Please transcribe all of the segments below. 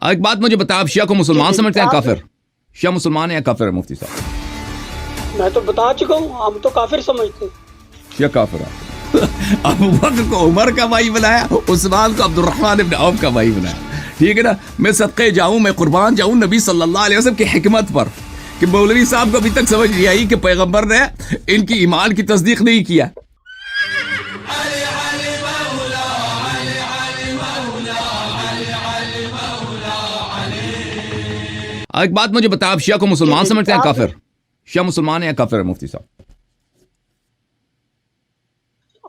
ایک بات مجھے بتا، آپ شیعہ کو مسلمان سمجھتے ہیں کافر؟ شیعہ مسلمان ہے یا کافر ہے مفتی صاحب؟ میں تو بتا چکا ہوں، ہم تو کافر سمجھتے ہیں۔ شیعہ کافر ہے۔ ابو بکر کو عمر کا بھائی بنایا، عثمان کو عبد الرحمن ابن عوف کا بھائی بنایا، ٹھیک ہے نا؟ میں صدقے جاؤں، میں قربان جاؤں نبی صلی اللہ علیہ وسلم کی حکمت پر کہ مولوی صاحب کو ابھی تک سمجھ نہیں آئی کہ پیغمبر نے ان کی ایمان کی تصدیق نہیں کیا۔ ایک بات مجھے بتا، آپ شیعہ کو مسلمان سمجھتے ہیں کافر؟ شیعہ مسلمان ہے یا کافر ہے مفتی صاحب؟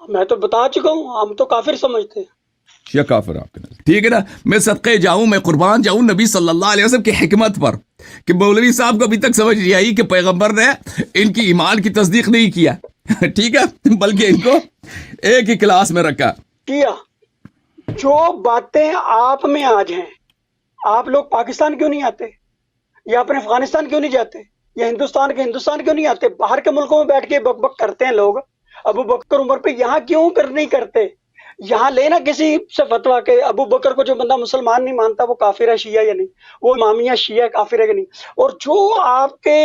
میں تو بتا چکا ہوں، ہم تو کافر سمجھتے ہیں۔ شیعہ کافر ہے آپ کے نزدیک، ٹھیک ہے نا؟ میں صدقے جاؤں، میں قربان جاؤں نبی صلی اللہ علیہ وسلم کی حکمت پر کہ مولوی صاحب کو ابھی تک سمجھ نہیں آئی کہ پیغمبر نے ان کی ایمان کی تصدیق نہیں کیا، ٹھیک ہے؟ بلکہ ان کو ایک ہی کلاس میں رکھا۔ کیا جو باتیں آپ میں آج ہیں، آپ لوگ پاکستان کیوں نہیں آتے، یا اپنے افغانستان کیوں نہیں جاتے، یا ہندوستان کیوں نہیں آتے؟ باہر کے ملکوں میں بیٹھ کے بک بک کرتے ہیں لوگ ابو بکر عمر پہ، یہاں کیوں نہیں کرتے؟ یہاں لینا کسی سے فتویٰ کہ ابو بکر کو جو بندہ مسلمان نہیں مانتا وہ کافر ہے شیعہ یا نہیں، وہ امامیہ شیعہ کافر ہے کہ نہیں؟ اور جو آپ کے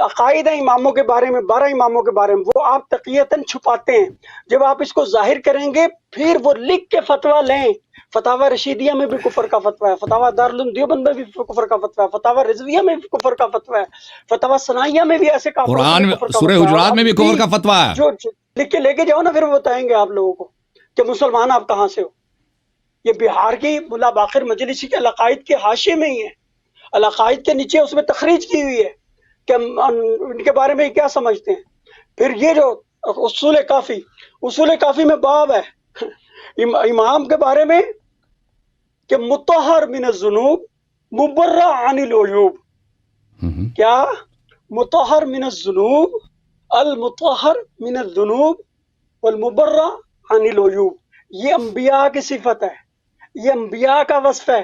عقائد ہیں اماموں کے بارے میں، 12 اماموں کے بارے میں، وہ آپ تقیتاً چھپاتے ہیں۔ جب آپ اس کو ظاہر کریں گے پھر وہ لکھ کے فتویٰ لیں۔ فتاوی رشیدیہ میں بھی کفر کا فتویٰ ہے، فتاوی دارالعلوم دیوبند میں بھی کفر کا فتویٰ ہے، فتاوی رضویہ میں بھی کفر کا فتویٰ ہے، فتاوی ثنائیہ میں بھی ایسے کافروں کے قرآن لیے میں کفر کا سورہ فتویٰ ہے۔ اور حجرات اب میں بھی کفر کا فتویٰ ہے۔ جو لکھ کے لے کے جاؤ نا، پھر وہ بتائیں گے آپ لوگوں کو کہ مسلمان آپ کہاں سے ہو۔ یہ بہار کی ملا باقر مجلسی کے العقائد کے حاشیے میں ہی ہے، العقائد کے نیچے اس میں تخریج کی ہوئی ہے کہ ان کے بارے میں کیا سمجھتے ہیں۔ پھر یہ جو اصول کافی میں باب ہے امام کے بارے میں کہ مطہر من الذنوب مبرع عن العیوب، کیا مطہر من الذنوب، المطہر من الذنوب والمبرع عن العیوب، یہ انبیاء کی صفت ہے، یہ انبیاء کا وصف ہے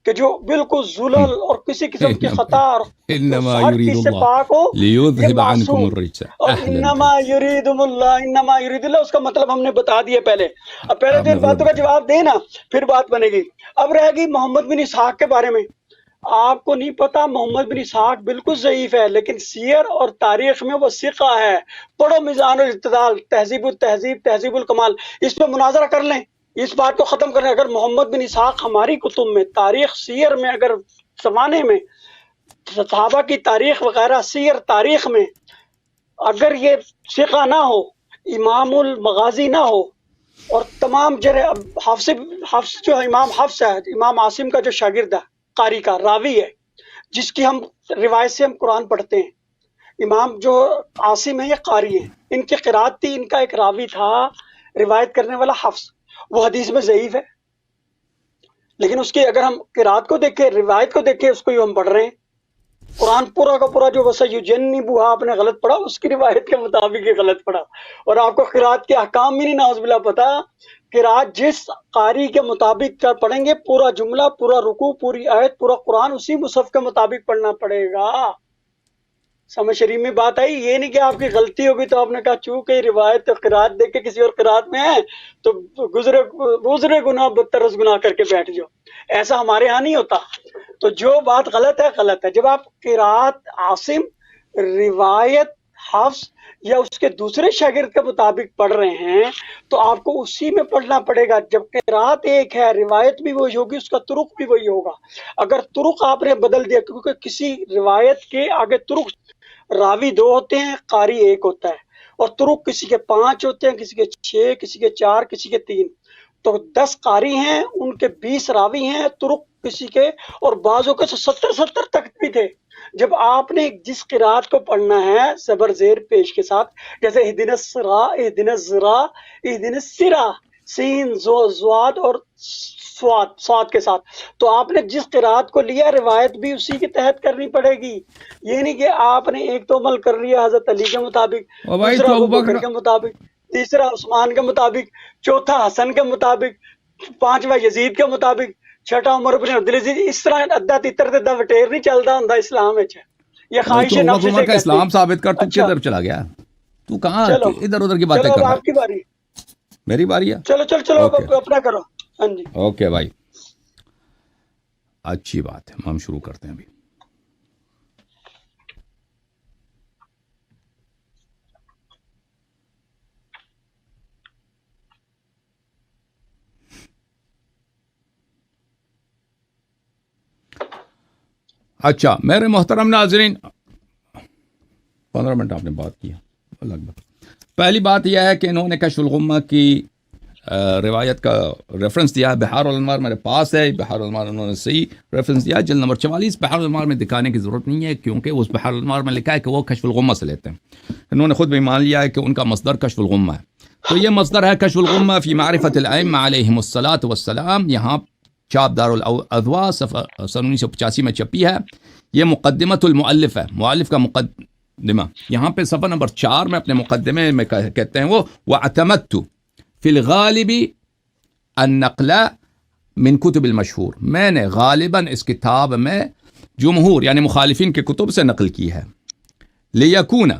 کہ جو بالکل زلل اور کسی قسم کی خطا اور انما ہر یرید چیز سے اللہ پاک ہو، یہ لیذهب عنکم معصوم۔ الرجس اور اہلا انما یرید اللہ، اس کا مطلب ہم نے بتا دیا پہلے۔ اب پہلے تو ان باتوں کا جواب دینا پھر بات بنے گی۔ اب رہے گی محمد بن اسحاق کے بارے میں۔ آپ کو نہیں پتا محمد بن اسحاق بالکل ضعیف ہے، لیکن سیر اور تاریخ میں وہ ثقہ ہے۔ پڑھو میزان الاعتدال، تہذیب التہذیب، تہذیب الکمال، اس پہ مناظرہ کر لیں، اس بات کو ختم کریں۔ اگر محمد بن اسحاق ہماری کتب میں، تاریخ سیر میں، اگر زمانے میں صحابہ کی تاریخ وغیرہ سیر تاریخ میں اگر یہ ثقہ نہ ہو، امام المغازی نہ ہو، اور تمام حفص جو امام حفص ہے، امام عاصم کا جو شاگرد ہے، قاری کا راوی ہے، جس کی ہم روایت سے ہم قرآن پڑھتے ہیں، امام جو عاصم ہے یہ قاری ہیں، ان کی قرات تھی، ان کا ایک راوی تھا روایت کرنے والا حفص، وہ حدیث میں ضعیف ہے، لیکن اس کی اگر ہم قرات کو دیکھیں، روایت کو دیکھیں، اس کو ہم پڑھ رہے ہیں، قرآن پورا کا پورا جو وَسَيُجَنِّبُهَا آپ نے غلط پڑھا، اس کی روایت کے مطابق ہی غلط پڑھا، اور آپ کو قرات کے احکام بھی نہیں نعوذ باللہ پتا۔ قرات جس قاری کے مطابق پڑھیں گے، پورا جملہ، پورا رکوع، پوری آیت، پورا قرآن اسی مصحف کے مطابق پڑھنا پڑے گا۔ سمجھ شریف میں بات آئی؟ یہ نہیں کہ آپ کی غلطی ہوگی تو آپ نے کہا چونکہ روایت قرات دیکھ کے کسی اور قرات میں ہے تو گزرے گناہ بدتر از گناہ کر کے بیٹھ جاؤ، ایسا ہمارے ہاں نہیں ہوتا۔ تو جو بات غلط ہے غلط ہے۔ جب آپ قرات عاصم، روایت حفص یا اس کے دوسرے شاگرد کے مطابق پڑھ رہے ہیں تو آپ کو اسی میں پڑھنا پڑے گا۔ جب قرات ایک ہے، روایت بھی وہی ہوگی، اس کا طرق بھی وہی ہوگا۔ اگر طرق آپ نے بدل دیا، کیونکہ کسی روایت کے آگے طرق، راوی 2 ہوتے ہیں، قاری 1 ہوتا ہے، اور طرق کسی کے 5 ہوتے ہیں، کسی کے 6، کسی کے 4، کسی کے 3، تو 10 قاری ہیں، ان کے 20 راوی ہیں، طرق کسی کے، اور بعضوں کے 70 تک بھی تھے۔ جب آپ نے جس قرات کو پڑھنا ہے زبر زیر پیش کے ساتھ، جیسے اہدنا الصراط، اہدنا الصراط، اہدنا الصراط، سین زواد اور سواد کے ساتھ، تو آپ نے جس قرات کو لیا روایت بھی اسی کے تحت کرنی پڑے گی۔ یہ نہیں کہ آپ نے ایک تو عمل کر لیا حضرت علی کے مطابق، دوسرا ابو بکر کے مطابق، تیسرا عثمان کے مطابق، چوتھا حسن کے مطابق، 5واں یزید کے مطابق، چھٹا عمر بن عبدالعزیز، اس طرح ادھا تیتر تے وٹیر نہیں چلتا ہوندا اسلام وچ۔ یہ خواہش نفس سے کا اسلام ثابت کر، تو کدھر چلا گیا؟ تو کہاں ادھر ادھر کی باتیں کر رہا ہے؟ آپ کی باری، میری باری ہے؟ چلو اپنا کرو۔ ہاں جی اوکے بھائی، اچھی بات ہے، ہم شروع کرتے ہیں ابھی. اچھا میرے محترم ناظرین، 15 منٹ آپ نے بات کی لگ بھگ. پہلی بات یہ ہے کہ انہوں نے کشف الغمہ کی روایت کا ریفرنس دیا ہے. بحار الانوار میرے پاس ہے، بحار الانوار انہوں نے صحیح ریفرنس دیا، جلد نمبر 44. بحار الانوار میں دکھانے کی ضرورت نہیں ہے کیونکہ اس بحار الانوار میں لکھا ہے کہ وہ کشف الغمہ سے لیتے ہیں. انہوں نے خود بھی مان لیا ہے کہ ان کا مصدر کشف الغمہ ہے. تو یہ مصدر ہے کشف الغمہ فی معرفت الائمہ علیہم الصلاۃ والسلام. یہاں چاپ دار الاضواء صفحہ 1985 میں چھپی ہے. یہ مقدمۃ المؤلف ہے، مؤلف کا مقدمہ. یہاں پہ صفحہ نمبر 4 میں اپنے مقدمے میں کہتے ہیں وہ وَاعْتَمَدْتُ فی الغالب النقل من کتب المشہور. میں نے غالباً اس کتاب میں جمہور یعنی مخالفین کے کتب سے نقل کی ہے. لیکون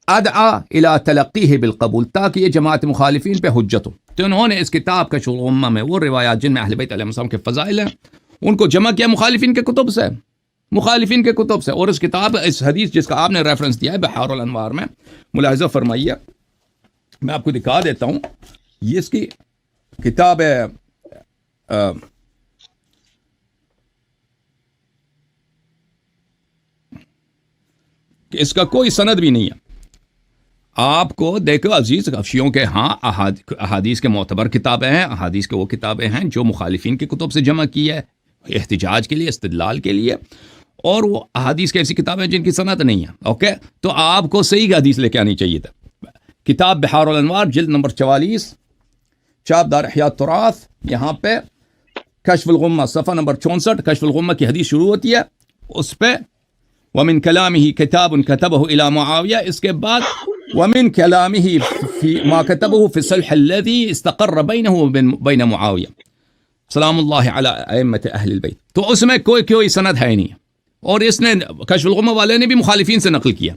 ادعا الی تلقیہ بالقبول، تاکہ یہ جماعت مخالفین پہ حجت ہو. تو انہوں نے اس کتاب کشف الغمہ میں وہ روایات جن میں اہل بیت علیہ السلام کے فضائل ہیں ان کو جمع کیا مخالفین کے کتب سے، مخالفین کے کتب سے. اور اس کتاب اس حدیث جس کا آپ نے ریفرنس دیا ہے بحار الانوار میں، ملاحظہ فرمائیے، میں آپ کو دکھا دیتا ہوں. یہ اس کی کتاب ہے کہ اس کا کوئی سند بھی نہیں ہے. آپ کو دیکھو عزیز افشیوں کے ہاں احادیث کے معتبر کتابیں ہیں، احادیث کے وہ کتابیں ہیں جو مخالفین کی کتب سے جمع کی ہے احتجاج کے لیے، استدلال کے لیے، اور وہ احادیث کی ایسی کتابیں جن کی سند نہیں ہے. اوکے، تو آپ کو صحیح حدیث لے کے آنی چاہیے تھا. کتاب بحار الانوار جلد نمبر 44 چاپ دار احیاء التراث، یہاں پہ کشف الغمہ صفحہ نمبر 64 کشف الغمہ کی حدیث شروع ہوتی ہے. اس پہ ومن کلامہ کتاب کتبہ الی معاویہ، اس کے بعد ومن کلامہ فی ما کتبہ فی الصلح الذی استقر بینہ وبین معاویہ سلام اللہ علی ائمۃ اہل البیت. تو اس میں کوئی سند ہے نہیں، اور اس نے کشف الغمہ والے نے بھی مخالفین سے نقل کیا.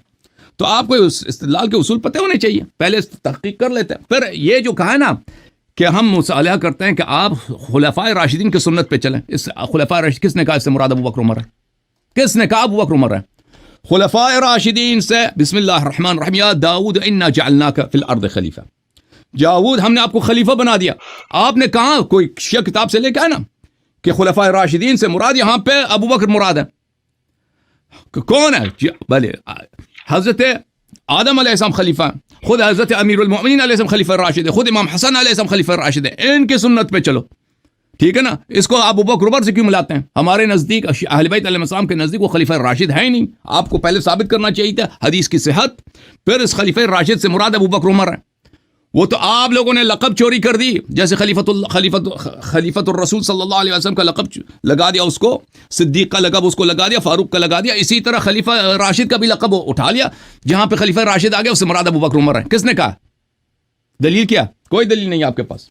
تو آپ کو اس استدلال کے اصول پتہ ہونے چاہیے، پہلے تحقیق کر لیتے ہیں. پھر یہ جو کہا ہے نا کہ ہم مصالحہ کرتے ہیں کہ آپ خلفائے راشدین کی سنت پہ چلیں. اس خلفائے راشدین کس نے کہا اس سے مراد ابو بکر عمر ہے؟ کس نے کہا ابو بکر عمر ہے؟ خلفائے راشدین سے بسم اللہ الرحمن الرحیم یا داؤد انا جعلناک فی الارض خلیفہ. داؤد ہم نے آپ کو خلیفہ بنا دیا. آپ نے کہا کوئی شیعہ کتاب سے لے کے آئے نا کہ خلفائے راشدین سے مراد یہاں پہ ابو بکر مراد ہے. کون ہے؟ بھلے حضرت آدم علیہ السلام خلیفہ، خود حضرت امیر المؤمنین علیہ السلام خلیفہ راشد ہے، خود امام حسن علیہ السلام خلیفہ راشد ہے. ان کی سنت پہ چلو، ٹھیک ہے نا. اس کو آپ ابو بکر عمر سے کیوں ملاتے ہیں؟ ہمارے نزدیک اہل بیت علیہ السلام کے نزدیک وہ خلیفہ راشد ہے ہی نہیں. آپ کو پہلے ثابت کرنا چاہیے تھا حدیث کی صحت، پھر اس خلیفہ راشد سے مراد ابو بکر عمر ہے. وہ تو آپ لوگوں نے لقب چوری کر دی، جیسے خلیفۃ الرسول صلی اللہ علیہ وسلم کا لقب لگا دیا، اس کو صدیق کا لقب اس کو لگا دیا، فاروق کا لگا دیا. اسی طرح خلیفہ راشد کا بھی لقب اٹھا لیا، جہاں پہ خلیفہ راشد آ گیا اس سے مراد ابو بکر عمر ہے. کس نے کہا؟ دلیل کیا؟ کوئی دلیل نہیں آپ کے پاس.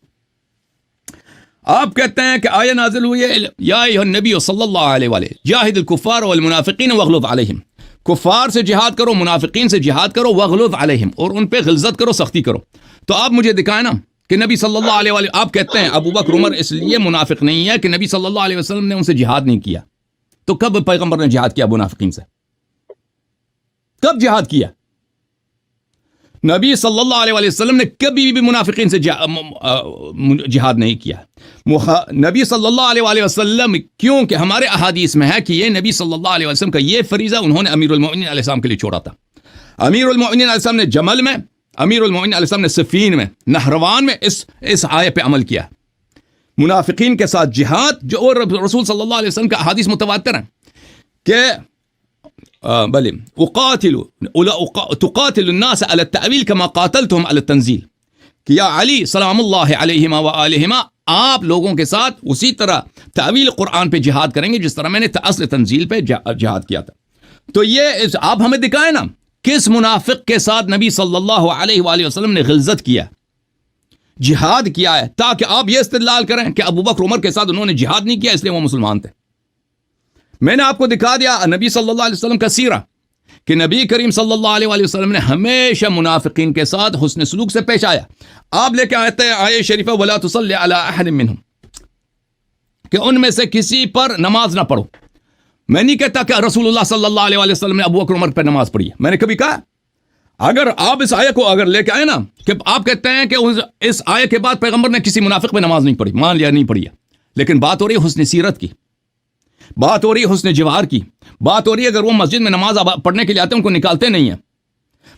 آپ کہتے ہیں کہ آیہ نازل ہوئی ہے یا ایھا النبی صلی اللہ علیہ وآلہ جاہد الکفار والمنافقین واغلظ علیہم. کفار سے جہاد کرو، منافقین سے جہاد کرو، واغلظ علیہم، اور ان پہ غلظت کرو، سختی کرو. تو آپ مجھے دکھائیں نا کہ نبی صلی اللہ علیہ وآلہ، آپ کہتے ہیں ابو بکر عمر اس لیے منافق نہیں ہے کہ نبی صلی اللہ علیہ وسلم نے ان سے جہاد نہیں کیا. تو کب پیغمبر نے جہاد کیا منافقین سے؟ کب جہاد کیا؟ نبی صلی اللہ علیہ وسلم نے کبھی بھی منافقین سے جہاد نہیں کیا. نبی صلی اللہ علیہ وسلم، کیونکہ ہمارے احادیث میں ہے کہ یہ نبی صلی اللہ علیہ وسلم کا یہ فریضہ انہوں نے امیر المؤمنین علیہ السلام کے لیے چھوڑا تھا. امیر المؤمنین علیہ السلام نے جمل میں، امیر المؤمنین علیہ السلام نے صفین میں، نہروان میں اس آیت پہ عمل کیا. منافقین کے ساتھ جہاد، جو اور رسول صلی اللہ علیہ وسلم کا احادیث متواتر ہیں کہ بلے تقاتل الناس على التأویل كما قاتلتهم على التنزیل، کہ یا علی سلام اللہ علیہما وآلہما، آپ لوگوں کے ساتھ اسی طرح تعویل قرآن پہ جہاد کریں گے جس طرح میں نے اصل تنزیل پہ جہاد کیا تھا. تو یہ آپ ہمیں دکھائیں نا کس منافق کے ساتھ نبی صلی اللہ علیہ وآلہ وسلم نے غلظت کیا، جہاد کیا ہے، تاکہ آپ یہ استدلال کریں کہ ابو بکر عمر کے ساتھ انہوں نے جہاد نہیں کیا اس لیے وہ مسلمان تھے. میں نے آپ کو دکھا دیا نبی صلی اللہ علیہ وسلم کا سیرہ کہ نبی کریم صلی اللہ علیہ وآلہ وسلم نے ہمیشہ منافقین کے ساتھ حسن سلوک سے پیش آیا. آپ لے کے آتے ہیں آیہ شریفہ وَلَا تُصَلِّ عَلَىٰ أَحَدٍ مِّنْهُمْ، کہ ان میں سے کسی پر نماز نہ پڑھو. میں نہیں کہتا کہ رسول اللہ صلی اللہ علیہ وسلم نے ابو بکر عمر پر نماز پڑھی ہے. میں نے کبھی کہا اگر آپ اس آیت کو اگر لے کے آئے نا کہ آپ کہتے ہیں کہ اس آیت کے بعد پیغمبر نے کسی منافق پہ نماز نہیں پڑھی, مان لیا نہیں پڑھی ہے, لیکن بات ہو رہی ہے حسن سیرت کی, بات ہو رہی ہے حسن جوار کی, بات ہو رہی ہے اگر وہ مسجد میں نماز پڑھنے کے لیے آتے ہیں ان کو نکالتے نہیں ہیں,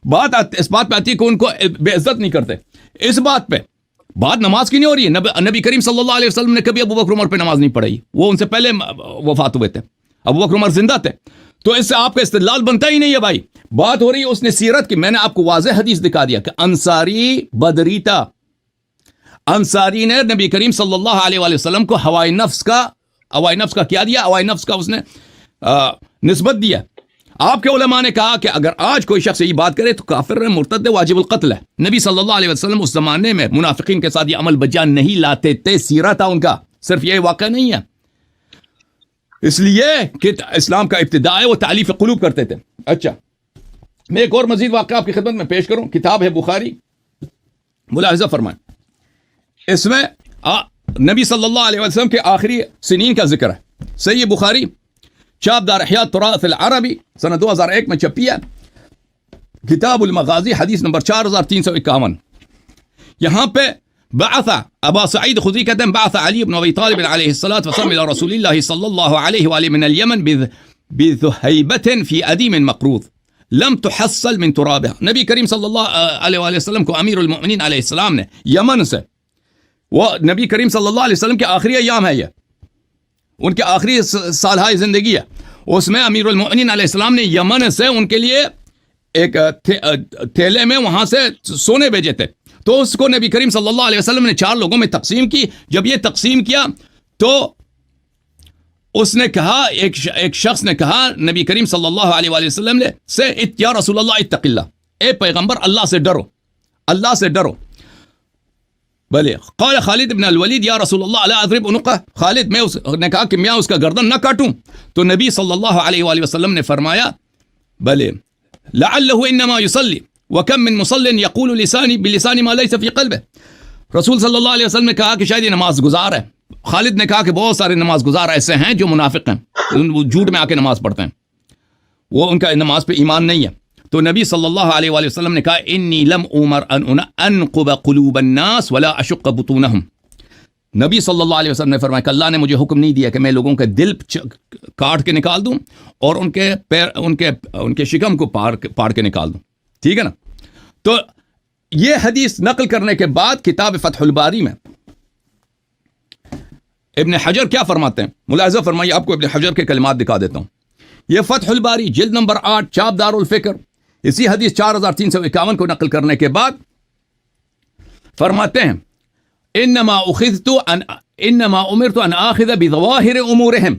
بات اس بات پہ آتی ہے کہ ان کو بے عزت نہیں کرتے. اس بات پہ بات نماز کی نہیں ہو رہی ہے. نبی کریم صلی اللہ علیہ وسلم نے کبھی ابو بکر عمر پہ نماز نہیں پڑھائی, وہ ان سے پہلے وفات ہوئے تھے, ابو بکر عمر زندہ تھے. تو اس سے آپ کا استدلال بنتا ہی نہیں ہے بھائی. بات ہو رہی ہے اس نے سیرت کی. میں نے آپ کو واضح حدیث دکھا دیا کہ انصاری بدری تھا, انصاری نے نبی کریم صلی اللہ علیہ وآلہ وسلم کو ہوائے نفس کا کیا دیا, ہوائے نفس کا اس نے نسبت دیا. آپ کے علماء نے کہا کہ اگر آج کوئی شخص یہ بات کرے تو کافر ہے, مرتد ہے, واجب القتل ہے. نبی صلی اللہ علیہ وسلم اس زمانے میں منافقین کے ساتھ یہ عمل بجا نہیں لاتے تھے, سیرہ تھا ان کا, صرف یہ واقعہ نہیں ہے. اس لیے کہ اسلام کا ابتداء ہے, وہ تعلیف قلوب کرتے تھے. اچھا, میں ایک اور مزید واقعہ آپ کی خدمت میں پیش کروں. کتاب ہے بخاری, ملاحظہ فرمائیں. اس میں نبی صلی اللہ علیہ وسلم کے آخری سنین کا ذکر ہے. صحیح بخاری چاپ دار احیاء تراث العربی سنہ 2001 میں چھپی ہے. کتاب المغازی حدیث نمبر 4351. یہاں پہ بعث ابا سعید خدری کہتے ہیں بعث علی بن ابی طالب علیہ الصلاۃ والسلام الى رسول اللہ صلی اللہ علیہ وآلہ من اليمن بذهيبة في ادیم مقروض لم تحصل من ترابها. نبی کریم صلی اللہ علیہ وآلہ وسلم کو امیر المؤمنین علیہ السلام نے یمن سے, وہ نبی کریم صلی اللہ علیہ وسلم کے آخری ایام ہے, یہ ان کے آخری سالہائے زندگی ہے, اس میں امیر المؤمنین علیہ السلام نے یمن سے ان کے لیے ایک تھیلے میں وہاں سے سونے بھیجے تھے. تو اس کو نبی کریم صلی اللہ علیہ وسلم نے 4 لوگوں میں تقسیم کی. جب یہ تقسیم کیا تو اس نے کہا, ایک شخص نے کہا نبی کریم صلی اللہ علیہ وآلہ وسلم نے سے یا رسول اللہ اتق اللہ, اے پیغمبر اللہ سے ڈرو, اللہ سے ڈرو. بلے قال خالد بن الولید یا رسول اللہ لا اضرب عنقہ, خالد نے کہا کہ میں اس کا گردن نہ کاٹوں. تو نبی صلی اللہ علیہ وآلہ وسلم نے فرمایا بلے لعلہ انما یصلی وکم من مصل یقول لسانی بلسانی ما لیس فی قلبہ. رسول صلی اللہ علیہ وسلم نے کہا کہ شاید یہ نماز گزار ہے. خالد نے کہا کہ بہت سارے نماز گزار ایسے ہیں جو منافق ہیں, وہ جھوٹ میں آ کے نماز پڑھتے ہیں, وہ ان کا نماز پہ ایمان نہیں ہے. تو نبی صلی اللہ علیہ وآلہ وسلم نے کہا انی لم عمر ان انقب قلوب الناس ولا اشق بطونہم. نبی صلی اللہ علیہ وسلم نے فرمایا کہ اللہ نے مجھے حکم نہیں دیا کہ میں لوگوں کے دل کاٹ کے نکال دوں اور ان کے پیر ان کے شکم کو پاڑ کے نکال دوں. ٹھیک ہے نا. تو یہ حدیث نقل کرنے کے بعد کتاب فتح الباری میں ابن حجر کیا فرماتے ہیں, ملاحظہ فرمائیے. آپ کو ابن حجر کے کلمات دکھا دیتا ہوں. یہ فتح الباری جلد نمبر 8 چاپ دار الفکر اسی حدیث 4351 کو نقل کرنے کے بعد فرماتے ہیں انما امرت ان آخذ بظواہر امورہم.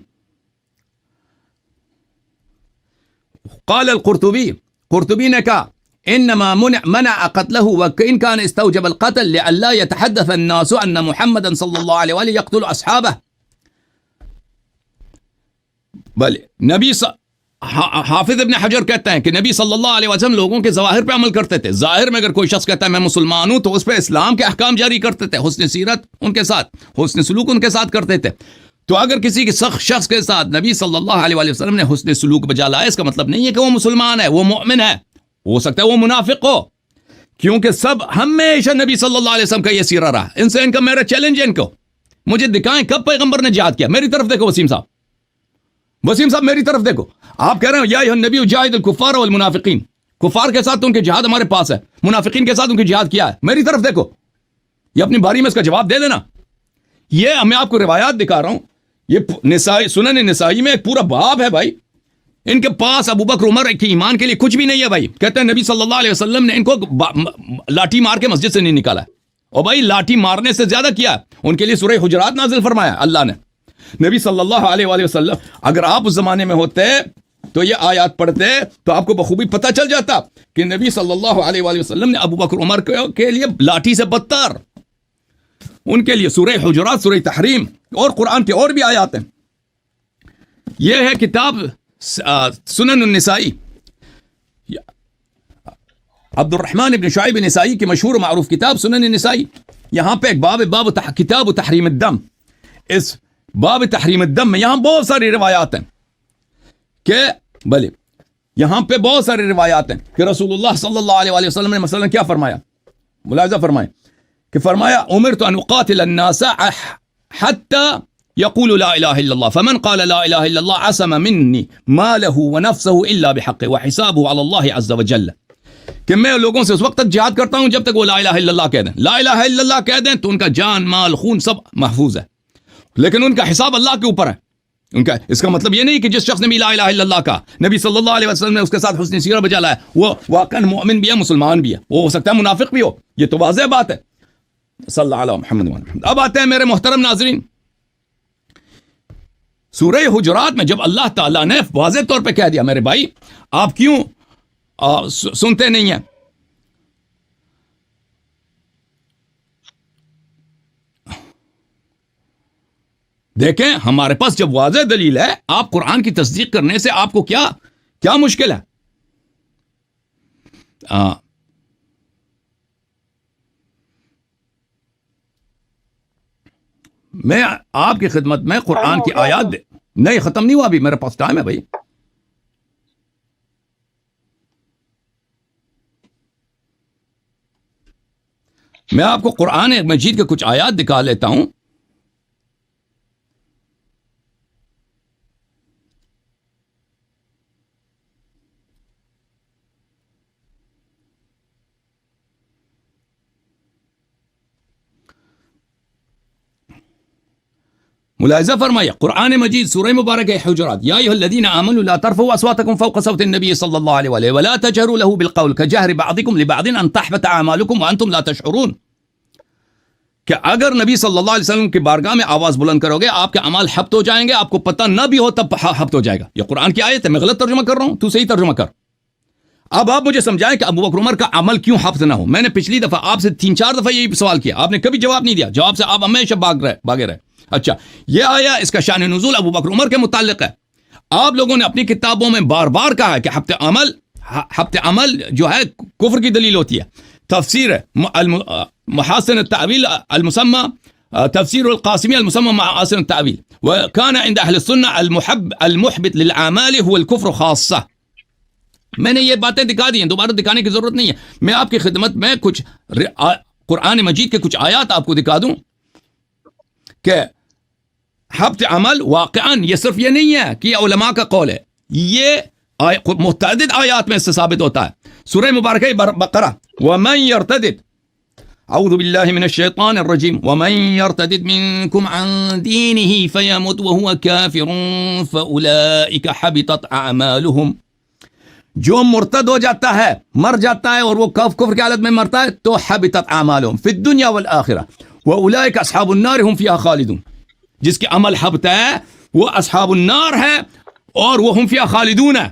قال القرطبی, قرطبی نے کہا انما منع قتله وان كان استوجب القتل لئلا يتحدث الناس ان محمدا صلی اللہ علیہ وآلہ يقتل اصحابہ. بل نبی حافظ ابن حجر کہتے ہیں کہ نبی صلی اللہ علیہ وسلم لوگوں کے ظواہر پہ عمل کرتے تھے. ظاہر میں اگر کوئی شخص کہتا ہے میں مسلمان ہوں تو اس پہ اسلام کے احکام جاری کرتے تھے, حسن سیرت ان کے ساتھ, حسن سلوک ان کے ساتھ کرتے تھے. تو اگر کسی شخص کے ساتھ نبی صلی اللہ علیہ وسلم نے حسن سلوک بجا لایا, اس کا مطلب نہیں ہے کہ وہ مسلمان ہے, وہ مومن ہے, ہو سکتا ہے وہ منافق ہو, کیونکہ سب ہمیشہ نبی صلی اللہ علیہ وسلم کا یہ سیرہ رہا. ان سے ان کا میرا چیلنج ہے, ان کو مجھے دکھائیں کب پیغمبر نے جہاد کیا. میری طرف دیکھو وسیم صاحب میری طرف دیکھو. آپ کہہ رہے ہیں یا ایھا النبی جاہد الکفار والمنافقین, کفار کے ساتھ تو ان کے جہاد ہمارے پاس ہے, منافقین کے ساتھ ان کی جہاد کیا ہے. میری طرف دیکھو, یہ اپنی باری میں اس کا جواب دے دینا. یہ میں آپ کو روایات دکھا رہا ہوں, یہ نسائی سنن نسائی میں ایک پورا باب ہے بھائی. ان کے پاس ابو بکر عمر کے ایمان کے لیے کچھ بھی نہیں ہے بھائی. کہتے ہیں نبی صلی اللہ علیہ وسلم نے ان کو لاٹھی مار کے مسجد سے نہیں نکالا, اور بھائی لاٹھی مارنے سے زیادہ کیا ان کے لیے سورہ حجرات نازل فرمایا اللہ نے. نبی صلی اللہ علیہ وآلہ وسلم اگر آپ اس زمانے میں ہوتے تو یہ آیات پڑھتے تو آپ کو بخوبی پتہ چل جاتا کہ نبی صلی اللہ علیہ وآلہ وسلم نے ابو بکر عمر کے لیے لاٹھی سے بدتر, ان کے لیے سورہ حجرات, سورہ تحریم اور قرآن کے اور بھی آیات ہیں. یہ ہے کتاب سنن النسائی, عبد الرحمن ابن شعیب نسائی کی مشہور معروف کتاب سنن النسائی. یہاں پہ ایک باب کتاب تحریم الدم. اس باب تحریم الدم میں یہاں بہت ساری روایات ہیں کہ بھلے یہاں پہ بہت ساری روایات ہیں کہ رسول اللہ صلی اللہ علیہ وسلم نے مثلا کیا فرمایا، ملاحظہ فرمائیں کہ فرمایا امرت ان اقاتل الناس حتى يقول لا الہ الا اللہ فمن قال لا الہ الا اللہ عصم منی ماله ونفسه الا بحقه وحسابه على الله عز وجل، کہ میں لوگوں سے اس وقت تک جہاد کرتا ہوں جب تک وہ لا الہ الا اللہ کہہ دیں، لا الہ الا اللہ کہہ دیں تو ان کا جان مال خون سب محفوظ ہے، لیکن ان کا حساب اللہ کے اوپر ہے ان کا۔ اس کا مطلب یہ نہیں کہ جس شخص نے بھی لا الہ الا اللہ کا، نبی صلی اللہ علیہ وسلم نے اس کے ساتھ حسن سیرت بجا لایا، وہ واقعا مومن بھی ہے مسلمان بھی ہے، وہ ہو سکتا ہے منافق بھی ہو، یہ تو واضح بات ہے۔ صلی اللہ علیہ محمد وعلی محمد۔ اب آتے ہیں میرے محترم ناظرین سورہ حجرات میں، جب اللہ تعالیٰ نے واضح طور پہ کہہ دیا میرے بھائی آپ کیوں سنتے نہیں ہیں، دیکھیں ہمارے پاس جب واضح دلیل ہے، آپ قرآن کی تصدیق کرنے سے آپ کو کیا مشکل ہے؟ میں آپ کی خدمت میں قرآن کی آیات نہیں ختم نہیں ہوا ابھی، میرے پاس ٹائم ہے بھائی۔ میں آپ کو قرآن مجید کے کچھ آیات دکھا لیتا ہوں۔ ملاحظہ فرمائیے قرآن مجید سورہ مبارک حجرات، یا ایھا الذین آمنوا لا ترفعوا اصواتکم فوق صوت النبی صلی اللہ علیہ وآلہ ولا تجهروا له بالقول كجهر بعضکم لبعض ان تحبط اعمالکم وانتم لا تشعرون، کہ اگر نبی صلی اللہ علیہ وسلم کی بارگاہ میں آواز بلند کرو گے آپ کے اعمال حبط ہو جائیں گے، آپ کو پتہ نہ بھی ہو تب حبط ہو جائے گا۔ یہ قرآن کی آیت ہے، میں غلط ترجمہ کر رہا ہوں، تو صحیح ترجمہ کر۔ اب آپ مجھے سمجھائیں کہ ابو بکر عمر کا عمل کیوں حبط نہ ہو۔ میں نے پچھلی دفعہ آپ سے 3-4 دفعہ یہی سوال کیا، آپ نے کبھی جواب نہیں دیا، جواب سے آپ ہمیشہ بھاگے رہے۔ اچھا، یہ آیا اس کا شان نزول ابو بکر عمر کے متعلق ہے۔ آپ لوگوں نے اپنی کتابوں میں بار بار کہا ہے کہ حبط عمل جو ہے کفر کی دلیل ہوتی ہے۔ تفسیر محاسن التعویل المسمى تفسیر القاسمی المسمى محاسن التعویل، وكان عند اہل السنة المحبط للأعمال هو الكفر خاصة۔ میں نے یہ باتیں دکھا دی ہیں، دوبارہ دکھانے کی ضرورت نہیں ہے۔ میں آپ کی خدمت میں کچھ قرآن مجید کے کچھ آیات آپ کو دکھا دوں کہ حبط عمل واقعاً یہ صرف یہ نہیں ہے کہ یہ علماء کا قول ہے، یہ متعدد آیات میں اس سے ثابت ہوتا ہے۔ سورہ مبارکہ بقرہ، ومن يرتدد اعوذ باللہ من الشیطان الرجیم ومن يرتدد منکم عن دینہ فیمت وهو کافر فاولئک حبطت اعمالهم، جو مرتد ہو جاتا ہے، مر جاتا ہے اور وہ کفر کی حالت میں مرتا ہے تو حبطت اعمالهم فی الدنیا والآخرہ واولئک اصحاب النار هم فیہا خالدون، جس کے عمل حبط ہے وہ اصحاب النار ہے اور وہ ہم فیہا خالدون ہے،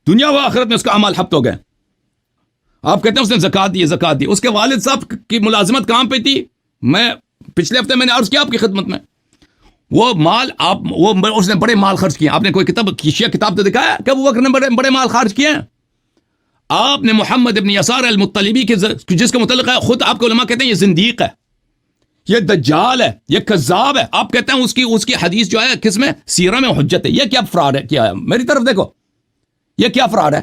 دنیا و آخرت میں اس کا عمل حبط ہو گئے۔ آپ کہتے ہیں اس نے زکات دی، اس کے والد صاحب کی ملازمت کہاں پہ تھی؟ میں پچھلے ہفتے میں نے عرض کیا آپ کی خدمت میں، وہ مال اس نے بڑے مال خرچ کیے۔ آپ نے کوئی کتاب تو دکھایا کہ ابو بکر نے بڑے مال خرچ کیے ہیں؟ آپ نے محمد ابن یسار المطلبی کے جس کے متعلق ہے، خود آپ کے علماء کہتے ہیں یہ زندیق ہے، یہ دجال ہے، یہ کذاب ہے۔ آپ کہتے ہیں اس کی حدیث جو ہے کس میں؟ سیرہ میں حجت ہے۔ یہ کیا فراڈ ہے؟ کیا ہے؟ میری طرف دیکھو، یہ کیا فراڈ ہے؟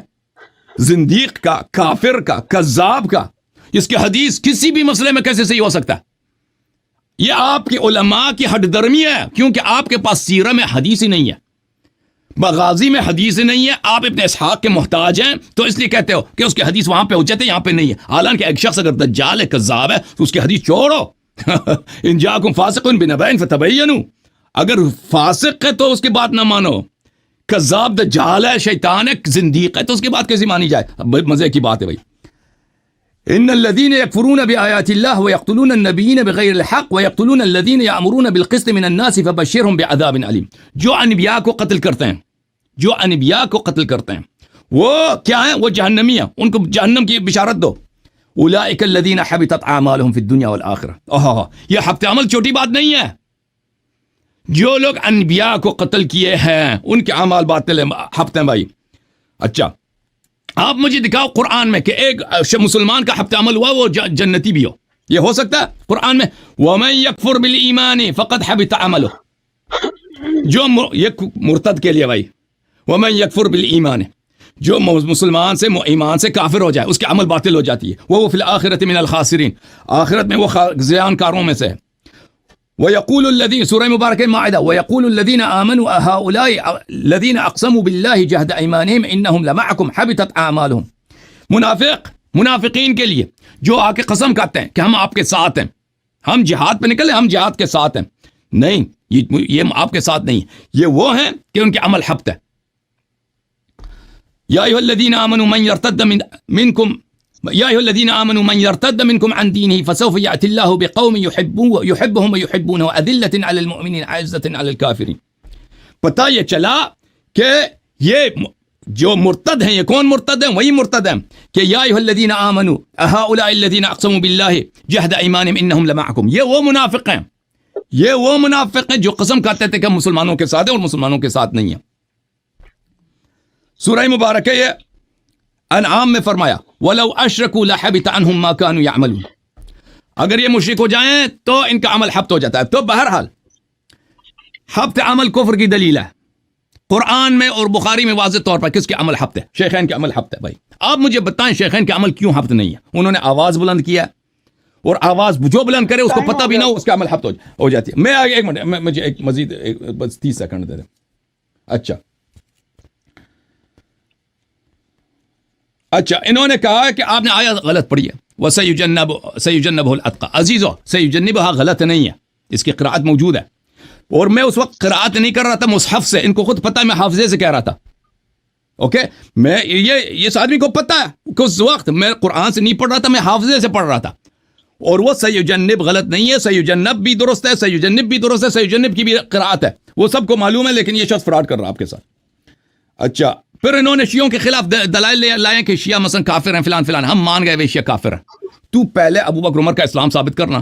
زندیق کا، کافر کا، کذاب کا، اس کی حدیث کسی بھی مسئلے میں کیسے صحیح ہو سکتا ہے؟ یہ آپ کے علماء کی ہٹ درمی ہے، کیونکہ آپ کے پاس سیرہ میں حدیث ہی نہیں ہے، مغازی میں حدیث نہیں ہے، آپ ابن اسحاق کے محتاج ہیں، تو اس لیے کہتے ہو کہ اس کی حدیث وہاں پہ حجت ہے، یہاں پہ نہیں ہے۔ حالانکہ ایک شخص اگر دجال ہے، کذاب ہے، تو اس کی حدیث چھوڑو۔ ان جاءکم فاسق بنبأ فتبینوا، اگر فاسق ہے تو اس کی بات نہ مانو، کذاب دجال ہے، شیطان ہے، زندیق ہے، تو اس کی بات کیسے مانی جائے؟ مزے کی بات ہے بھائی۔ ان الذين يكفرون بآيات الله ويقتلون النبيين بغير الحق ويقتلون الذين يأمرون بالقسط من الناس فبشرهم بعذاب أليم، جو انبیاء کو قتل کرتے ہیں، وہ کیا ہیں؟ وہ جہنمی ہیں، ان کو جہنم کی بشارت دو۔ اولئک الذین حبطت اعمالهم فی الدنیا والآخرہ، یہ حبط عمل چھوٹی بات نہیں ہے۔ جو لوگ انبیاء کو قتل کیے ہیں ان کے اعمال باطل ہیں، حبط ہیں بھائی۔ اچھا، آپ مجھے دکھاؤ قرآن میں کہ ایک مسلمان کا حبط عمل ہوا وہ جنتی بھی ہو، یہ ہو سکتا ہے قرآن میں؟ وَمَن يَكْفُرْ بِالْإِيمَانِ فَقَدْ حَبِطَ عَمَلُهُ، جو یہ مرتد کے لیے بھائی، ومن یکفر بالایمان، جو مسلمان سے ایمان سے کافر ہو جائے، اس کے عمل باطل ہو جاتی ہے، وہ فی الآخرۃ من الخاسرین، آخرت میں وہ زیان کاروں میں سے ہے۔ وَيَقُولُ الَّذِينَ، سورہ مبارکہ مائدہ، وَيَقُولُ الَّذِينَ آمَنُوا أَهَؤُلَاءِ الَّذِينَ أَقْسَمُوا بِاللَّهِ جَهْدَ أَيْمَانِهِمْ إِنَّهُمْ لَمَعَكُمْ حَبِطَتْ أَعْمَالُهُم۔ منافقین کے لیے جو آ کے قسم کھاتے ہیں کہ ہم آپ کے ساتھ ہیں، ہم جہاد پہ نکلے، ہم جہاد کے ساتھ ہیں، نہیں، یہ آپ کے ساتھ نہیں، یہ وہ ہیں کہ ان کے عمل حبط ہے۔ یا ایھا الذین آمنوا من یرتد منکم یا ایھا الذین آمنوا من یرتد منکم عن دینہ فسوف یأتی اللہ بقوم یحبهم ویحبونہ اذلۃ علی المؤمنین عزۃ علی الکافرین۔ پتہ یہ چلا کہ یہ جو مرتد ہیں، یہ کون مرتد ہیں؟ وہی مرتد ہیں کہ یا ایھا الذین آمنوا هؤلاء الذین اقسموا باللہ جہد ایمانہم انہم لمعکم، یہ وہ منافق ہیں، یہ وہ منافق ہیں جو قسم کھاتے تھے کہ ہم مسلمانوں کے ساتھ ہیں اور مسلمانوں کے ساتھ نہیں ہیں۔ سورہ مبارکہ یہ انعام میں فرمایا وَلَوْ أَشْرَكُوا لَحَبِطَ عَنْهُمْ مَا كَانُوا يَعْمَلُونَ، اگر یہ مشرک ہو جائیں تو ان کا عمل حبط ہو جاتا ہے۔ تو بہرحال حبط عمل کفر کی دلیل ہے، قرآن میں اور بخاری میں واضح طور پر کس کے عمل حبط ہے؟ شیخین کے عمل حبط ہے۔ بھائی آپ مجھے بتائیں شیخین کے عمل کیوں حبط نہیں ہے؟ انہوں نے آواز بلند کیا، اور آواز جو بلند کرے اس کو پتہ بھی نہ ہو، اس کا عمل حبط ہو جاتی ہے۔ میں آگے ایک منٹ، مجھے ایک مزید بس 30 سیکنڈ دے دیں۔ اچھا انہوں نے کہا کہ آپ نے آیت غلط پڑھی ہے، وَسَيُجَنَّبُهُ الْأَتْقَى، عزیزو سَيُجَنِّبُهَا غلط نہیں ہے، اس کی قراءت موجود ہے، اور میں اس وقت قراءت نہیں کر رہا تھا مصحف سے، ان کو خود پتہ ہے میں حافظے سے کہہ رہا تھا، اوکے، میں یہ اس آدمی کو پتہ ہے کہ اس وقت میں قرآن سے نہیں پڑھ رہا تھا، میں حافظے سے پڑھ رہا تھا، اور وہ سیجنب غلط نہیں ہے، سیجنب بھی درست ہے، سیجنب بھی درست ہے، سیجنب کی بھی قراءت ہے، وہ سب کو معلوم ہے، لیکن یہ شخص فراڈ کر رہا آپ کے ساتھ۔ اچھا پھر انہوں نے شیعوں کے خلاف دلائل لائے کہ شیعہ مثلا کافر ہیں، فلان فلان، ہم مان گئے وہ شیعہ کافر ہیں۔ تو پہلے ابو بکر عمر کا اسلام ثابت کرنا،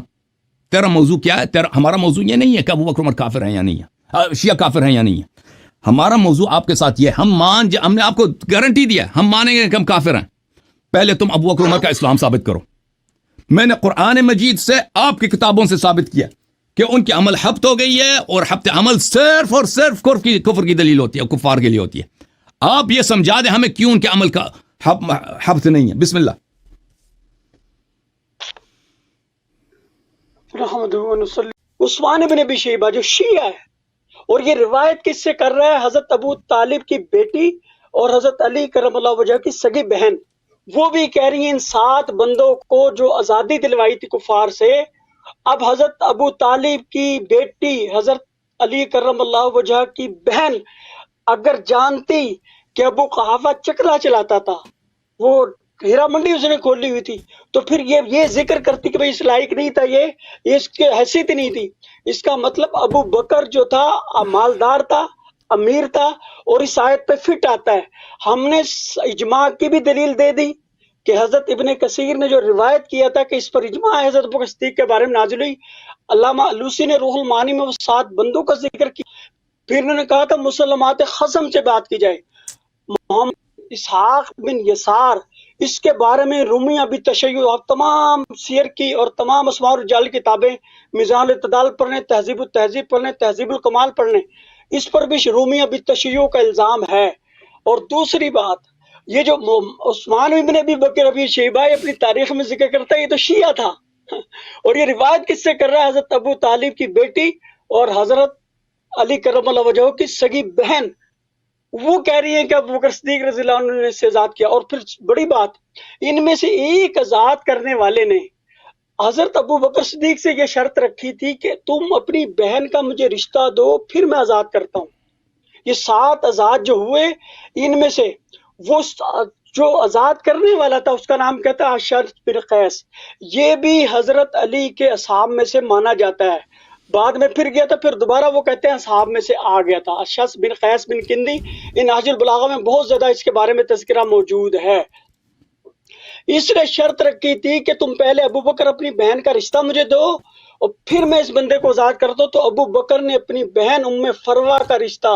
تیرا موضوع کیا ہے؟ ہمارا موضوع یہ نہیں ہے کہ ابو بکر عمر کافر ہیں یا نہیں ہے، شیعہ کافر ہیں یا نہیں ہے، ہمارا موضوع آپ کے ساتھ یہ ہے، ہم نے آپ کو گارنٹی دیا، ہم مانیں گے کہ ہم کافر ہیں، پہلے تم ابو بکر عمر کا اسلام ثابت کرو۔ میں نے قرآن مجید سے آپ کی کتابوں سے ثابت کیا کہ ان کی عمل حبط ہو گئی ہے، اور حبط عمل صرف اور صرف کفر کی دلیل ہوتی ہے، کفار کے لیے ہوتی ہے۔ آپ یہ سمجھا دیں ہمیں کیوں ان کے عمل کا حبط نہیں ہے۔ بسم اللہ۔ عثمان بن ابی شیبہ جو شیعہ ہے، اور یہ روایت کس سے کر رہا ہے؟ حضرت ابو طالب کی بیٹی اور حضرت علی کرم اللہ وجہ کی سگی بہن، وہ بھی کہہ رہی ہیں ان 7 بندوں کو جو آزادی دلوائی تھی کفار سے، اب حضرت ابو طالب کی بیٹی حضرت علی کرم اللہ وجہ کی بہن اگر جانتی کہ ابو قحافہ چکلا چلاتا تھا، وہ ہیرا منڈی اس نے کھولی ہوئی تھی، تو پھر یہ ذکر کرتی کہ بھئی اس لائق نہیں تھا، یہ اس کی حیثیت نہیں تھی۔ اس کا مطلب ابو بکر جو تھا مالدار تھا، امیر تھا، اور اس آیت پہ فٹ آتا ہے۔ ہم نے اجماع کی بھی دلیل دے دی کہ حضرت ابن کثیر نے جو روایت کیا تھا کہ اس پر اجماع ہے، حضرت ابوبکر صدیق کے بارے میں نازل ہوئی۔ علامہ الوسی نے روح المعانی میں وہ 7 بندوں کا ذکر کیا۔ پھر انہوں نے کہا کہ مسلمات خصم سے بات کی جائے۔ محمد اسحاق بن یسار، اس کے بارے میں رومی ابی تشیع اور تمام سیر کی اور تمام اسماء الرجال کتابیں، میزان الاعتدال پڑھنے، تہذیب التہذیب پڑھنے، تہذیب الکمال پڑھنے، اس پر بھی رومی ابی تشیع کا الزام ہے۔ اور دوسری بات، یہ جو عثمان بن ابی بکر ابی شیبہ اپنی تاریخ میں ذکر کرتا ہے، یہ تو شیعہ تھا، اور یہ روایت کس سے کر رہا ہے؟ حضرت ابو طالب کی بیٹی اور حضرت علی کرم اللہ وجہہ کی سگی بہن، وہ کہہ رہی ہیں کہ ابو بکر صدیق رضی اللہ عنہ نے اسے آزاد کیا۔ اور پھر بڑی بات، ان میں سے ایک آزاد کرنے والے نے حضرت ابو بکر صدیق سے یہ شرط رکھی تھی کہ تم اپنی بہن کا مجھے رشتہ دو، پھر میں آزاد کرتا ہوں۔ یہ 7 آزاد جو ہوئے، ان میں سے وہ جو آزاد کرنے والا تھا اس کا نام کہتا ہے اشعث بن قیس، یہ بھی حضرت علی کے اصحاب میں سے مانا جاتا ہے۔ بعد میں پھر گیا تھا، پھر دوبارہ وہ کہتے ہیں اصحاب میں سے آ گیا تھا۔ اشعث بن قیس بن کندی، ان نہج البلاغہ میں بہت زیادہ اس کے بارے میں تذکرہ موجود ہے۔ اس نے شرط رکھی تھی کہ تم پہلے ابو بکر اپنی بہن کا رشتہ مجھے دو، اور پھر میں اس بندے کو آزاد کرتا ہوں، تو ابو بکر نے اپنی بہن ام فروا کا رشتہ،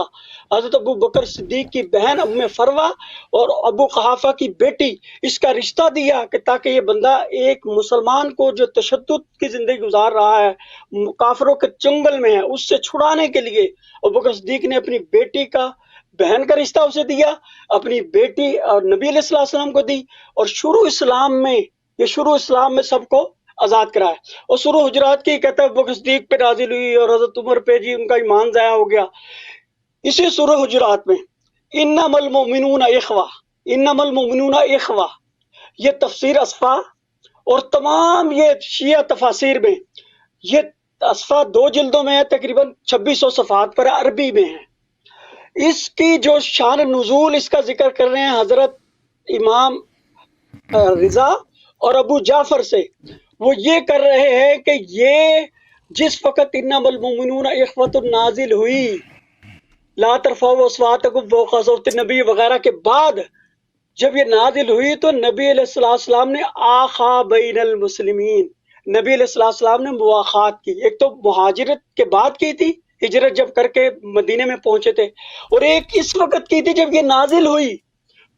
حضرت ابو بکر صدیق کی بہن ام فروا اور ابو قحافہ کی بیٹی، اس کا رشتہ دیا کہ تاکہ یہ بندہ ایک مسلمان کو جو تشدد کی زندگی گزار رہا ہے، کافروں کے چنگل میں ہے، اس سے چھڑانے کے لیے ابو بکر صدیق نے اپنی بیٹی کا، بہن کا رشتہ اسے دیا، اپنی بیٹی اور نبی علیہ الصلوۃ والسلام کو دی، اور شروع اسلام میں سب کو آزاد کرایا۔ اور سورہ حجرات کی کہتا ہے ابو بکر صدیق پہ نازل ہوئی اور حضرت عمر پہ، جی ان کا ایمان ضائع ہو گیا۔ اسی سورہ حجرات میں انما المؤمنون اخوہ، انما المؤمنون اخوہ، یہ تفسیر اصفا اور تمام یہ شیعہ تفاسیر میں، یہ اصفا 2 جلدوں میں ہے، تقریباً 2600 صفحات پر ہے، عربی میں ہے۔ اس کی جو شان نزول اس کا ذکر کر رہے ہیں حضرت امام رضا اور ابو جعفر سے، وہ یہ کر رہے ہیں کہ یہ جس وقت انما المؤمنون اخوۃ نازل ہوئی، لا ترفعوا اصواتکم فوق صوت النبی وغیرہ کے بعد جب یہ نازل ہوئی تو نبی علیہ السلام نے آخا بین المسلمین، نبی علیہ السلام نے مواخات کی۔ ایک تو مہاجرت کے بعد کی تھی، ہجرت جب کر کے مدینے میں پہنچے تھے، اور ایک اس وقت کی تھی جب یہ نازل ہوئی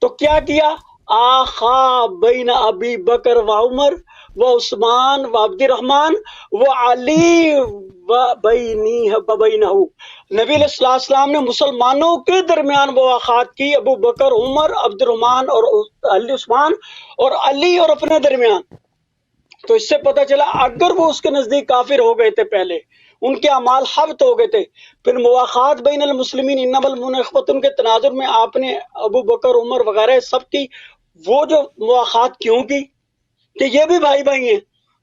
تو کیا کیا؟ آخا بین ابی بکر و عمر و عثمان و عبد الرحمن و علی و بینہ، نبی علیہ السلام نے مسلمانوں کے درمیان مواخات کی، ابو بکر، عمر، عبد الرحمن اور علی، عثمان اور علی اور اپنے درمیان۔ تو اس سے پتہ چلا اگر وہ اس کے نزدیک کافر ہو گئے تھے، پہلے ان کے اعمال حبط ہو گئے تھے، پھر مواخات بین المسلمین انما المؤمنون اخوۃ کے تناظر میں آپ نے ابو بکر، عمر وغیرہ سب کی وہ جو مواخات کیوں کی کہ یہ بھی بھائی بھائی ہیں،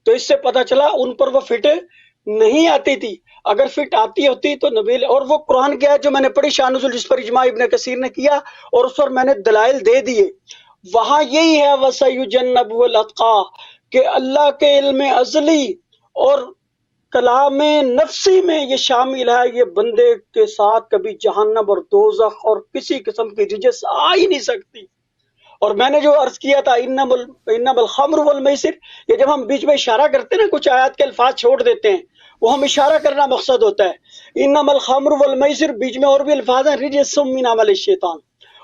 تو اس سے پتہ چلا ان پر وہ فٹ نہیں آتی تھی۔ اگر فٹ آتی ہوتی تو نبی، اور وہ قرآن کی آیت جو میں نے پڑھی شان نزول، جس پر اجماع ابن کثیر نے کیا اور اس پر میں نے دلائل دے دیے، وہاں یہی ہے وَسَيُجَنَّبُهُ الْأَتْقَى، کہ اللہ کے علم ازلی اور کلام نفسی میں یہ شامل ہے، یہ بندے کے ساتھ کبھی جہنم اور دوزخ اور کسی قسم کی رجس آ ہی نہیں سکتی۔ اور میں نے جو عرض کیا تھا انما الخمر والمیسر، یہ جب ہم بیچ میں اشارہ کرتے ہیں نا، کچھ آیات کے الفاظ چھوڑ دیتے ہیں، وہ ہم اشارہ کرنا مقصد ہوتا ہے۔ انما الخمر والمیسر، بیچ میں اور بھی الفاظ ہیں، رجس من عمل الشیطان،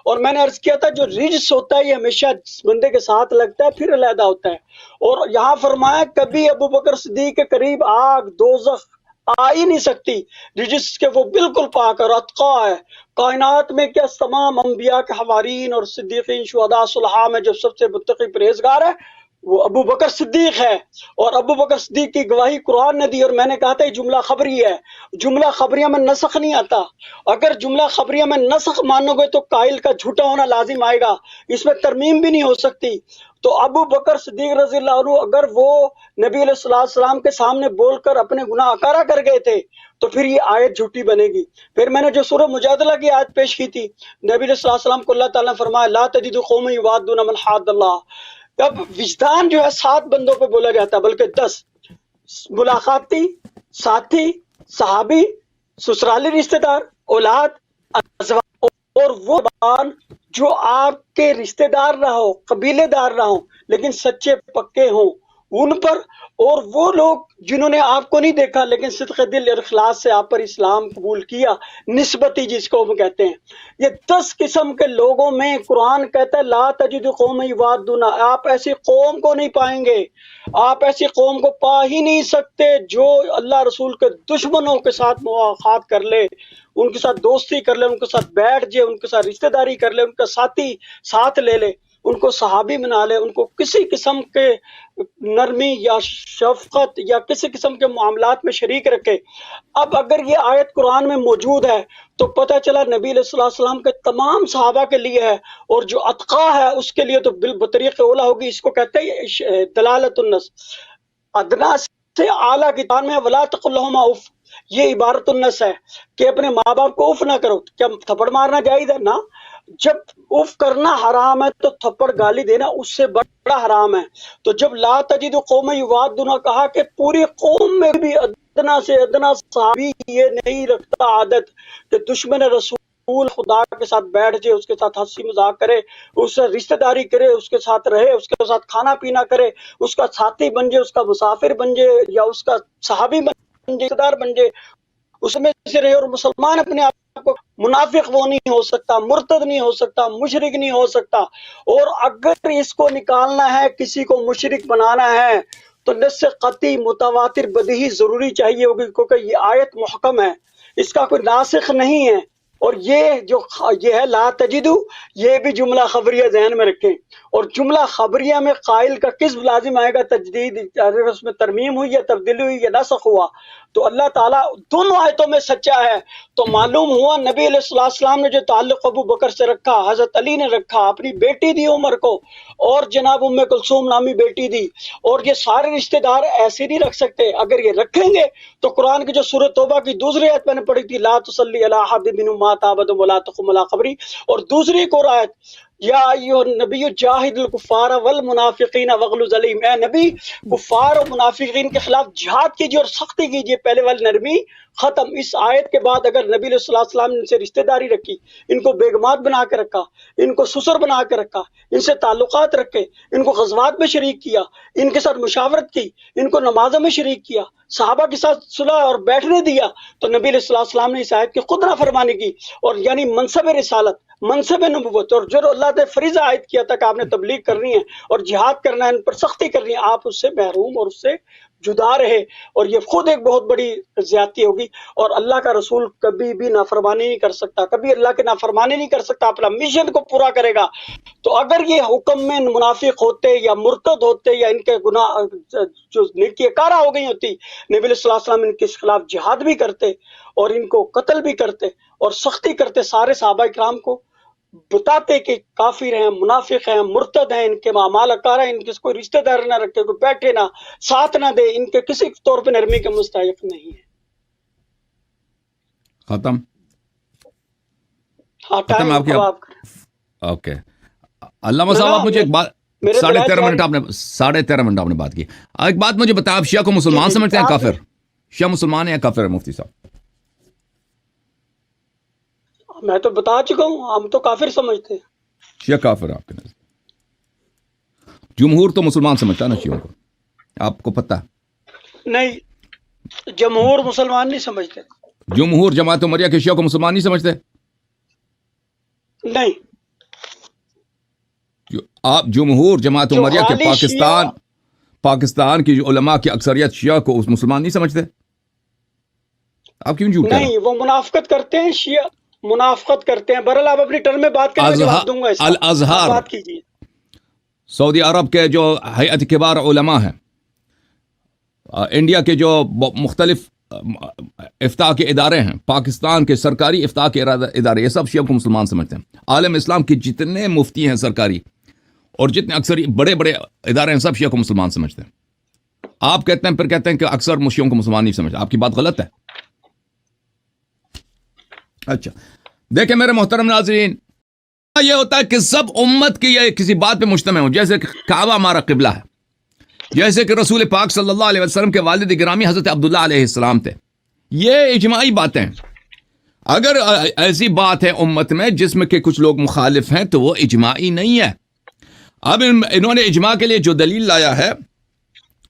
اور میں نے عرض کیا تھا جو رجس ہوتا ہے یہ ہمیشہ بندے کے ساتھ لگتا ہے پھر علیحدہ ہوتا ہے، اور یہاں فرمایا کبھی ابو بکر صدیق کے قریب آگ دوزخ آ ہی نہیں سکتی، رجس کے وہ بالکل پاک اور اتقا ہے۔ کائنات میں کیا تمام انبیاء کے حوارین اور صدیقین، شہداء، صلحاء میں جو سب سے متقی پرہیزگار ہے وہ ابو بکر صدیق ہے، اور ابو بکر صدیق کی گواہی قرآن نے دی، اور میں نے کہا تھا یہ جملہ خبری ہے، جملہ خبریہ میں نسخ نہیں آتا۔ اگر جملہ خبریہ میں نسخ مانو گے تو قائل کا جھوٹا ہونا لازم آئے گا، اس میں ترمیم بھی نہیں ہو سکتی۔ تو ابو بکر صدیق رضی اللہ عنہ اگر وہ نبی علیہ السلام کے سامنے بول کر اپنے گناہ اقرار کر گئے تھے تو پھر یہ آیت جھوٹی بنے گی۔ پھر میں نے جو سورہ مجادلہ کی آیت پیش کی تھی، نبی علیہ السلام کو اللہ تعالیٰ نے فرمایا لا تجد قوما یوادون من حاد اللہ۔ اب وجدان جو ہے 7 بندوں پہ بولا جاتا ہے، بلکہ 10، ملاقاتی، ساتھی، صحابی، سسرالی رشتہ دار، اولاد، ازواج، اور وہ زبان جو آپ کے رشتہ دار نہ ہو، قبیلے دار نہ ہو لیکن سچے پکے ہوں ان پر، اور وہ لوگ جنہوں نے آپ کو نہیں دیکھا لیکن صدق دل اور اخلاص سے آپ پر اسلام قبول کیا، نسبتی جس کو ہم کہتے ہیں، یہ 10 قسم کے لوگوں میں قرآن کہتا ہے لا تجد قوم یوادون، آپ ایسی قوم کو نہیں پائیں گے، آپ ایسی قوم کو پا ہی نہیں سکتے جو اللہ رسول کے دشمنوں کے ساتھ مواخات کر لے، ان کے ساتھ دوستی کر لے، ان کے ساتھ بیٹھ جائے، ان کے ساتھ رشتہ داری کر لے، ان کا ساتھی ساتھ لے لے، ان کو صحابی بنا لے، ان کو کسی قسم کے نرمی یا شفقت یا کسی قسم کے معاملات میں شریک رکھے۔ اب اگر یہ آیت قرآن میں موجود ہے تو پتہ چلا نبی علیہ السلام کے تمام صحابہ کے لیے ہے، اور جو اتقا ہے اس کے لیے تو بطریق اولا ہوگی۔ اس کو کہتے ہیں دلالت النص، ادنا سے اعلیٰ کی تعان میں ولا تقل لہما اف، یہ عبارت النص ہے کہ اپنے ماں باپ کو اف نہ کرو۔ کیا تھپڑ مارنا جائز ہے؟ نہ، جب اف کرنا حرام ہے تو تھپڑ گالی دینا اس سے بڑا حرام ہے۔ تو جب لا تجد قوم یوادون کہا کہ پوری قوم میں بھی ادنا سے ادنا صحابی یہ نہیں رکھتا عادت کہ دشمن رسول رسول خدا کے ساتھ بیٹھ جائے، اس کے ساتھ ہنسی مذاق کرے، اس سے رشتہ داری کرے، اس کے ساتھ رہے، اس کے ساتھ کھانا پینا کرے، اس کا ساتھی بن جائے، اس کا مسافر بن جائے، یا اس کا صحابی بن جائے، رشتہ دار بن جائے، اس میں سے رہے. اور مسلمان اپنے آپ کو منافق وہ نہیں ہو سکتا، مرتد نہیں ہو سکتا، مشرک نہیں ہو سکتا. اور اگر اس کو نکالنا ہے، کسی کو مشرک بنانا ہے، تو نص قطعی متواتر بدیہی ضروری چاہیے ہوگی، کیونکہ یہ آیت محکم ہے، اس کا کوئی ناسخ نہیں ہے. اور یہ ہے لا تجدو، یہ بھی جملہ خبریہ ذہن میں رکھیں. اور جملہ خبریہ میں قائل کا کس لازم آئے گا؟ تجدید. اگر اس میں ترمیم ہوئی یا تبدیلی ہوئی یا نسخ ہوا، تو اللہ تعالیٰ دونوں آیتوں میں سچا ہے. تو معلوم ہوا نبی علیہ السلام نے جو تعلق ابو بکر سے رکھا، حضرت علی نے رکھا، اپنی بیٹی دی عمر کو، اور جناب ام کلثوم نامی بیٹی دی. اور یہ سارے رشتہ دار ایسے نہیں رکھ سکتے. اگر یہ رکھیں گے تو قرآن کی جو سورۃ توبہ کی دوسری آیت میں نے پڑھی تھی، لا تصلی علی احد منہم مات ابدا ولا تقم علی قبری، اور دوسری ایک اور آیت، یا ایھا النبی جاہد الکفار والمنافقین واغلظ علیہم، اے نبی کفار اور منافقین کے خلاف جہاد کیجیے اور سختی کیجیے. پہلے والی نرمی ختم. اس آیت کے بعد اگر نبی علیہ السلام نے ان سے رشتہ داری رکھی، ان کو بیگمات بنا کے رکھا، ان کو سسر بنا کے رکھا، ان سے تعلقات رکھے، ان کو غزوات میں شریک کیا، ان کے ساتھ مشاورت کی، ان کو نمازوں میں شریک کیا، صحابہ کے ساتھ صلح اور بیٹھنے دیا، تو نبی علیہ السلام نے اس آیت کی خود نافرمانی کی. اور یعنی منصب رسالت، منصب نبوت، اور جو اللہ نے فریضہ عائد کیا تھا کہ آپ نے تبلیغ کرنی ہے اور جہاد کرنا ہے، ان پر سختی کرنی ہے، آپ اس سے محروم اور اس سے جدا رہے. اور یہ خود ایک بہت بڑی زیادتی ہوگی. اور اللہ کا رسول کبھی بھی نافرمانی نہیں کر سکتا، کبھی اللہ کی نافرمانی نہیں کر سکتا، اپنا مشن کو پورا کرے گا. تو اگر یہ حکم میں منافق ہوتے یا مرتد ہوتے یا ان کے گناہ جو نیکی کارہ ہو گئی ہوتی، نبی علیہ السلام ان کے خلاف جہاد بھی کرتے اور ان کو قتل بھی کرتے اور سختی کرتے، سارے صحابہ کرام کو بتاتے کہ کافر ہیں، منافق ہیں، مرتد ہیں، ان کے اعمال اکارہ، ان کے کوئی رشتہ دار نہ رکھے، کوئی بیٹھے نہ، ساتھ نہ دے، ان کے کسی طور پہ نرمی کے مستحق نہیں ہے. ختم ہاں ختم ٹائم آپ کی اب آپ اوکے. علامہ صاحب آپ مجھے ایک بات، میرے 13.5 منٹ آپ نے بات کی. ایک بات مجھے بتایا، آپ شیعہ کو مسلمان سمجھتے ہیں کافر؟ شیعہ مسلمان ہیں یا کافر ہے مفتی صاحب؟ میں تو بتا چکا ہوں، ہم تو کافر سمجھتے ہیں. شیعہ کافر ہے آپ کے نزدیک؟ جمہور تو مسلمان سمجھتا ہے نا شیعوں کو، آپ کو پتہ ہے؟ نہیں، جمہور مسلمان نہیں سمجھتے. جمہور جماعت عمریہ کے شیعہ کو مسلمان نہیں سمجھتے؟ نہیں، آپ جمہور جماعت عمریہ کے خالی پاکستان کی جو علماء کی اکثریت شیعہ کو اس مسلمان نہیں سمجھتے؟ آپ کیوں جھوٹ کہہ رہے ہیں؟ نہیں، وہ منافقت کرتے ہیں، شیعہ منافقت کرتے ہیں. بہرحال آپ اپنی ٹرم میں بات کریں، میں جواب دوں گا اس کا. الازہر، بات کیجیے. سعودی عرب کے جو ہیئت کبار علماء ہیں، انڈیا کے جو مختلف افتاء کے ادارے ہیں، پاکستان کے سرکاری افتاء کے ادارے، یہ سب شیعہ کو مسلمان سمجھتے ہیں. عالم اسلام کے جتنے مفتی ہیں سرکاری اور جتنے اکثر بڑے بڑے ادارے ہیں، سب شیعہ کو مسلمان سمجھتے ہیں. آپ کہتے ہیں، پھر کہتے ہیں کہ اکثر شیعوں کو مسلمان نہیں سمجھتے. آپ کی بات غلط ہے. اچھا دیکھیں میرے محترم ناظرین، یہ ہوتا ہے کہ سب امت کی یہ کسی بات پہ مجتمع ہو. جیسے کہ کعبہ ہمارا قبلہ ہے، جیسے کہ رسول پاک صلی اللہ علیہ وسلم کے والد گرامی حضرت عبداللہ علیہ السلام تھے. یہ اجماعی باتیں ہیں. اگر ایسی بات ہے امت میں جس میں کہ کچھ لوگ مخالف ہیں تو وہ اجماعی نہیں ہے. اب انہوں نے اجماع کے لیے جو دلیل لایا ہے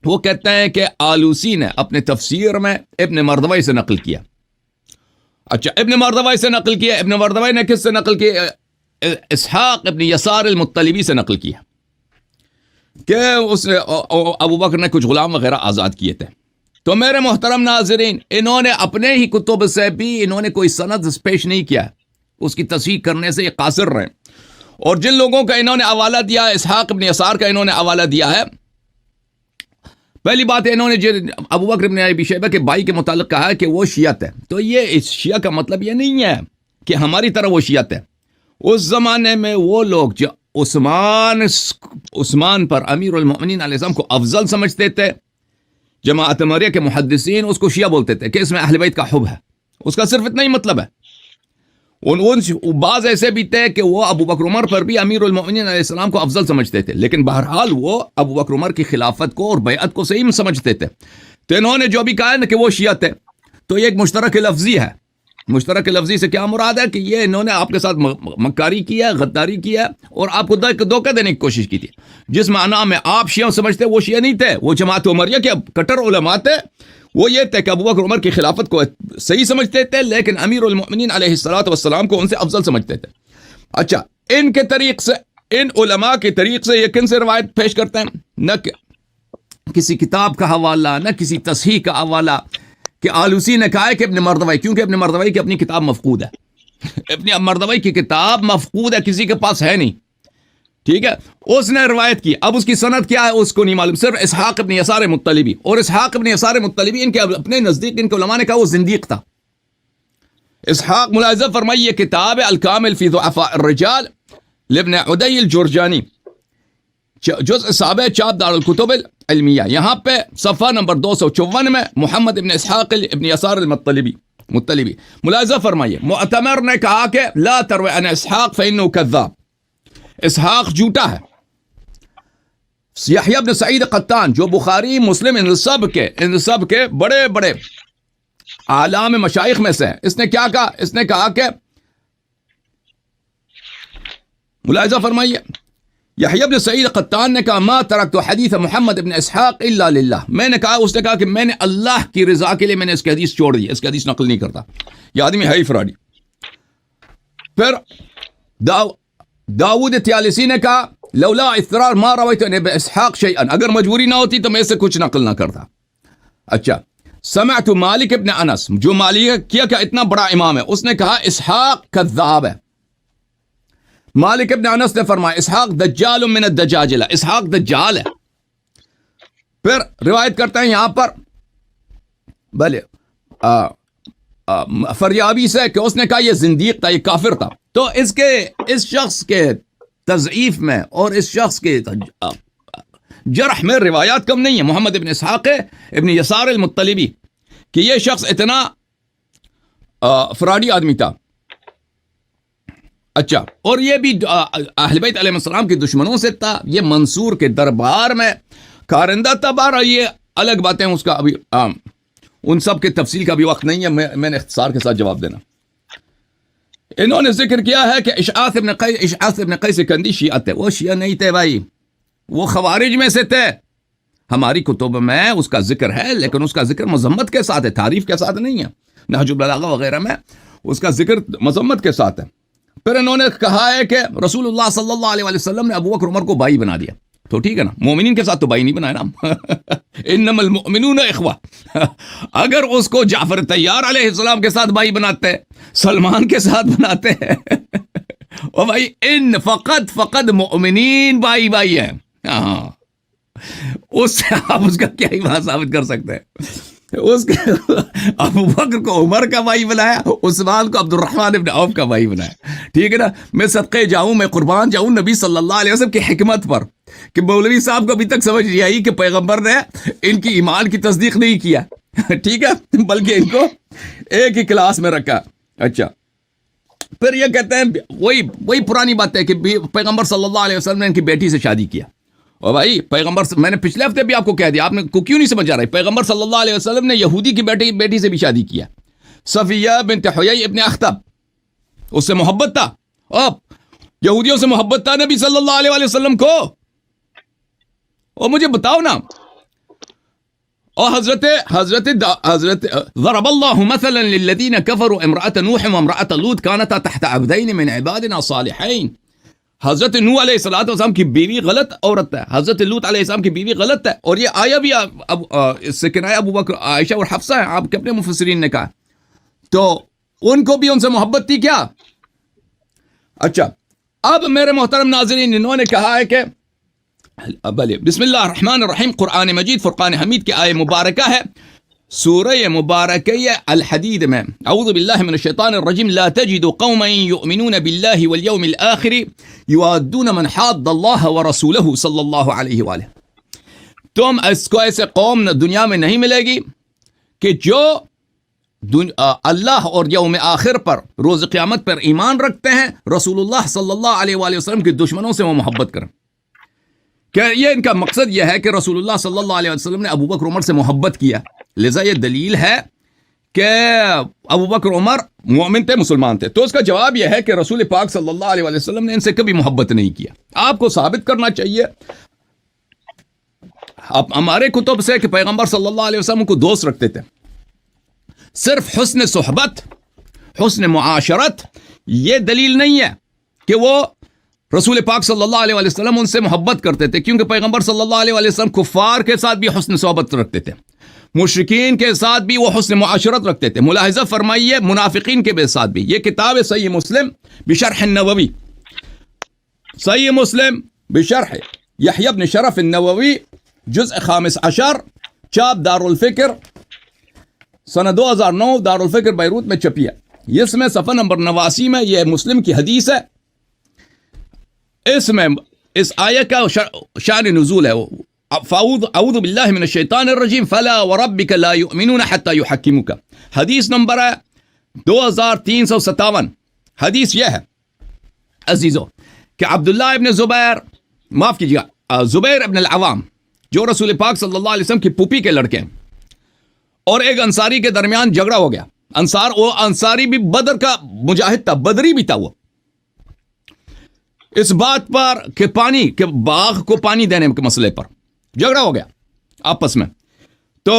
وہ کہتے ہیں کہ آلوسی نے اپنے تفسیر میں ابن مردوی سے نقل کیا. اچھا، ابن مردوی سے نقل کیا. ابن مردوی نے کس سے نقل کیا؟ اسحاق ابن یسار المطلبی سے نقل کیا کہ اس نے ابو بکر نے کچھ غلام وغیرہ آزاد کیے تھے. تو میرے محترم ناظرین، انہوں نے اپنے ہی کتب سے بھی انہوں نے کوئی سند پیش نہیں کیا، اس کی تصحیح کرنے سے یہ قاصر رہے. اور جن لوگوں کا انہوں نے حوالہ دیا، اسحاق ابن یسار کا انہوں نے حوالہ دیا ہے، پہلی بات انہوں نے ابو بکر ابن ابی شیبہ کے بھائی کے متعلق کہا ہے کہ وہ شیعت ہے. تو یہ اس شیعہ کا مطلب یہ نہیں ہے کہ ہماری طرح وہ شیعت ہے. اس زمانے میں وہ لوگ جو عثمان پر امیر المؤمنین علیہ السلام کو افضل سمجھتے تھے، جماعت عمریہ کے محدثین اس کو شیعہ بولتے تھے کہ اس میں اہل بیت کا حب ہے. اس کا صرف اتنا ہی مطلب ہے. بعض ایسے بھی تھے کہ وہ ابو بکر عمر پر بھی امیر المؤمنین علیہ السلام کو افضل سمجھتے تھے، لیکن بہرحال وہ ابو بکر عمر کی خلافت کو اور بیعت کو صحیح سمجھتے تھے. تو انہوں نے جو بھی کہا ہے نا کہ وہ شیعہ تھے، تو یہ ایک مشترک لفظی ہے. مشترک لفظی سے کیا مراد ہے کہ یہ انہوں نے آپ کے ساتھ مکاری کیا، غداری کیا اور آپ کو دھوکہ دینے کی کوشش کی تھی. جس معنی میں آپ شیعہ سمجھتے وہ شیعہ نہیں تھے، وہ جماعت عمریہ کے کٹر علماء تھے. وہ یہ تھے کہ ابو بکر عمر کی خلافت کو صحیح سمجھتے تھے، لیکن امیر المؤمنین علیہ الصلوۃ والسلام کو ان سے افضل سمجھتے تھے. اچھا، ان کے طریق سے، ان علماء کے طریق سے یہ کن سے روایت پیش کرتے ہیں؟ نہ کسی کتاب کا حوالہ، نہ کسی تصحیح کا حوالہ کہ آلوسی نے کہا ہے کہ ابن مردوی، کیونکہ ابن مردوی کی اپنی کتاب مفقود ہے. ابن مردوی کی کتاب مفقود ہے، کسی کے پاس ہے نہیں. ٹھیک ہے، اس نے روایت کی. اب اس کی سند کیا ہے اس کو نہیں معلوم، صرف اسحاق ابن یسار مطلبی. اور اسحاق ابن یسار مطلبی ان کے اپنے نزدیک ان کے علماء نے کہا وہ زندیق تھا. اسحاق ملاحظہ فرمائی، یہ کتاب ہے الکامل فی ضعفاء الرجال لابن عدی الجرجانی، جزء 7 چاپ دار الکتب العلمیہ. یہاں پہ صفحہ نمبر 254 میں محمد ابن اسحاق ابن یسار مطلبی ملاحظہ فرمائیے. معتمر نے کہا کہ لا تروی عن اسحاق فانه کذاب، اسحاق جھوٹا ہے. یحییٰ بن سعید قطان جو بخاری مسلم ان سب کے بڑے بڑے اعلام مشائخ میں سے ہے، اس نے کیا کہا؟ اس نے کہا کہ ملاحظہ فرمائیے، یحییٰ بن سعید قطان نے کہا ما ترکت حدیث محمد ابن اسحاق الا للہ. میں نے کہا، اس نے کہا کہ میں نے اللہ کی رضا کے لیے میں نے اس کی حدیث چھوڑ دی، اس کی حدیث نقل نہیں کرتا. یہ آدمی ہے ہی فراڈی. پھر داؤد طیالسی نے کہا لولا اضطرار ما رویت عن ابن اسحاق شیئا، اگر مجبوری نہ ہوتی تو میں اس سے کچھ نقل نہ کرتا. اچھا، سمعت مالک ابن انس، جو مالک کیا کہ اتنا بڑا امام ہے، اس نے کہا اسحاق کذاب ہے. مالک ابن انس نے فرمایا اسحاق دجال من الدجاجلہ، اسحاق دجال ہے. پھر روایت کرتے ہیں یہاں پر بھلے فریابی سے کہ اس نے کہا یہ زندیق تھا، یہ کافر تھا. تو اس شخص کے تضعیف میں اور اس شخص کے جرح میں روایات کم نہیں ہے. محمد ابن اسحاق ابن یسار المطلبی کہ یہ شخص اتنا فراڈی آدمی تھا. اچھا، اور یہ بھی اہل بیت علیہ السلام کے دشمنوں سے تھا، یہ منصور کے دربار میں کارندہ تھا. بارہ یہ الگ باتیں، اس کا ابھی ان سب کے تفصیل کا بھی وقت نہیں ہے، میں نے اختصار کے ساتھ جواب دینا. انہوں نے ذکر کیا ہے کہ اشعاث ابن قیس کندی شیعہ تھے. وہ شیعہ نہیں تھے بھائی، وہ خوارج میں سے تھے. ہماری کتب میں اس کا ذکر ہے، لیکن اس کا ذکر مذمت کے ساتھ ہے، تعریف کے ساتھ نہیں ہے. نہج البلاغہ وغیرہ میں اس کا ذکر مذمت کے ساتھ ہے. پھر انہوں نے کہا ہے کہ رسول اللہ صلی اللہ علیہ وسلم نے ابو بکر عمر کو بھائی بنا دیا. تو ٹھیک ہے نا، مومنین کے ساتھ تو بھائی نہیں بنایا نا. انما المؤمنون اخوہ. اگر اس کو جعفر طیار علیہ السلام کے ساتھ بھائی بناتے، سلمان کے ساتھ بناتے اور بھائی ان فقط مؤمنین بھائی ہیں. ہاں، اس سے آپ اس کا کیا ہی بات ثابت کر سکتے ہیں؟ اس کے ابو بکر کو عمر کا بھائی بنایا، عثمان کو عبد الرحمن ابن عوف کا بھائی بنایا. ٹھیک ہے نا. میں صدقے جاؤں، میں قربان جاؤں نبی صلی اللہ علیہ وسلم کی حکمت پر کہ مولوی صاحب کو ابھی تک سمجھ نہیں آئی کہ پیغمبر نے ان کی ایمان کی تصدیق نہیں کیا. ٹھیک ہے، بلکہ ان کو ایک ہی کلاس میں رکھا. اچھا، پھر یہ کہتے ہیں وہی پرانی بات ہے کہ پیغمبر صلی اللہ علیہ وسلم نے ان کی بیٹی سے شادی کیا. اور بھائی پیغمبر، میں نے پچھلے ہفتے بھی آپ کو کہہ دیا، آپ نے کو کیوں نہیں سمجھ آ رہا ہے؟ پیغمبر صلی اللہ علیہ وسلم نے یہودی کی بیٹی سے بھی شادی کیا، صفیہ بنت حیی ابن اخطب. اس سے محبت تھا، اب یہودیوں سے محبت تھا نبی صلی اللہ علیہ وسلم کو. اور مجھے بتاؤ نا، اور حضرت ضرب اللہ مثلا للذین کفروا امرأة نوح وامرأة لوط كانتا تحت عبدین من عبادنا صالحین. حضرت نوح علیہ السلام کی بیوی غلط عورت ہے، حضرت لوط علیہ السلام کی بیوی غلط ہے. اور یہ آیا بھی اس سے کنایہ ابو بکر، عائشہ اور حفصہ ہیں، آپ کے اپنے مفسرین نے کہا. تو ان کو بھی ان سے محبت تھی کیا؟ اچھا، اب میرے محترم ناظرین، انہوں نے کہا ہے کہ بسم اللہ الرحمن الرحیم، قرآن مجید فرقان حمید کی آیہ مبارکہ ہے، سورہ مبارکہ الحدید میں. اعوذ باللہ من الشیطان الرجیم. لا تجد قوما یؤمنون باللہ والیوم الآخر یوادون من حاد اللہ ورسولہ صلی اللہ علیہ وآلہ. تم اس کو ایسے قوم دنیا میں نہیں ملے گی کہ جو اللہ اور یوم آخر پر، روز قیامت پر ایمان رکھتے ہیں، رسول اللہ صلی اللہ علیہ وآلہ وسلم کے دشمنوں سے وہ محبت کریں. کہ یہ ان کا مقصد یہ ہے کہ رسول اللہ صلی اللہ علیہ وسلم نے ابو بکر عمر سے محبت کیا. لذا یہ دلیل ہے کہ ابو بکر عمر مومن تھے، مسلمان تھے، تو اس کا جواب یہ ہے کہ رسول پاک صلی اللہ علیہ وسلم نے ان سے کبھی محبت نہیں کیا. آپ کو ثابت کرنا چاہیے اب ہمارے کتب سے کہ پیغمبر صلی اللہ علیہ وسلم کو دوست رکھتے تھے. صرف حسن صحبت، حسن معاشرت یہ دلیل نہیں ہے کہ وہ رسول پاک صلی اللہ علیہ وسلم ان سے محبت کرتے تھے، کیونکہ پیغمبر صلی اللہ علیہ وسلم کفار کے ساتھ بھی حسن صحبت رکھتے تھے، مشرکین کے ساتھ بھی وہ حسن معاشرت رکھتے تھے. ملاحظہ فرمائیے منافقین کے ساتھ بھی. یہ کتاب ہے صحیح مسلم بشرح النووی، صحیح مسلم بشرح یحیی بن شرف النووی، جزء 15، چاپ دارالفکر، سنہ 2009 دارالفکر بیروت میں چھپی ہے. اس میں صفحہ نمبر 89 میں یہ مسلم کی حدیث ہے. اس میں اس آیت کا شان نزول ہے. اعوذ باللہ من الشیطان الرجیم فلا وربک لا یؤمنون حتی یحکموک. حدیث نمبر ہے 2357. حدیث یہ ہے عزیزو کہ عبداللہ ابن زبیر، معاف کیجیے زبیر ابن العوام، جو رسول پاک صلی اللہ علیہ وسلم کی پھوپھی کے لڑکے ہیں، اور ایک انصاری کے درمیان جھگڑا ہو گیا. انصاری بھی بدر کا مجاہد تھا، بدری بھی تھا. وہ اس بات پر کہ باغ کو پانی دینے کے مسئلے پر جھگڑا ہو گیا آپس میں. تو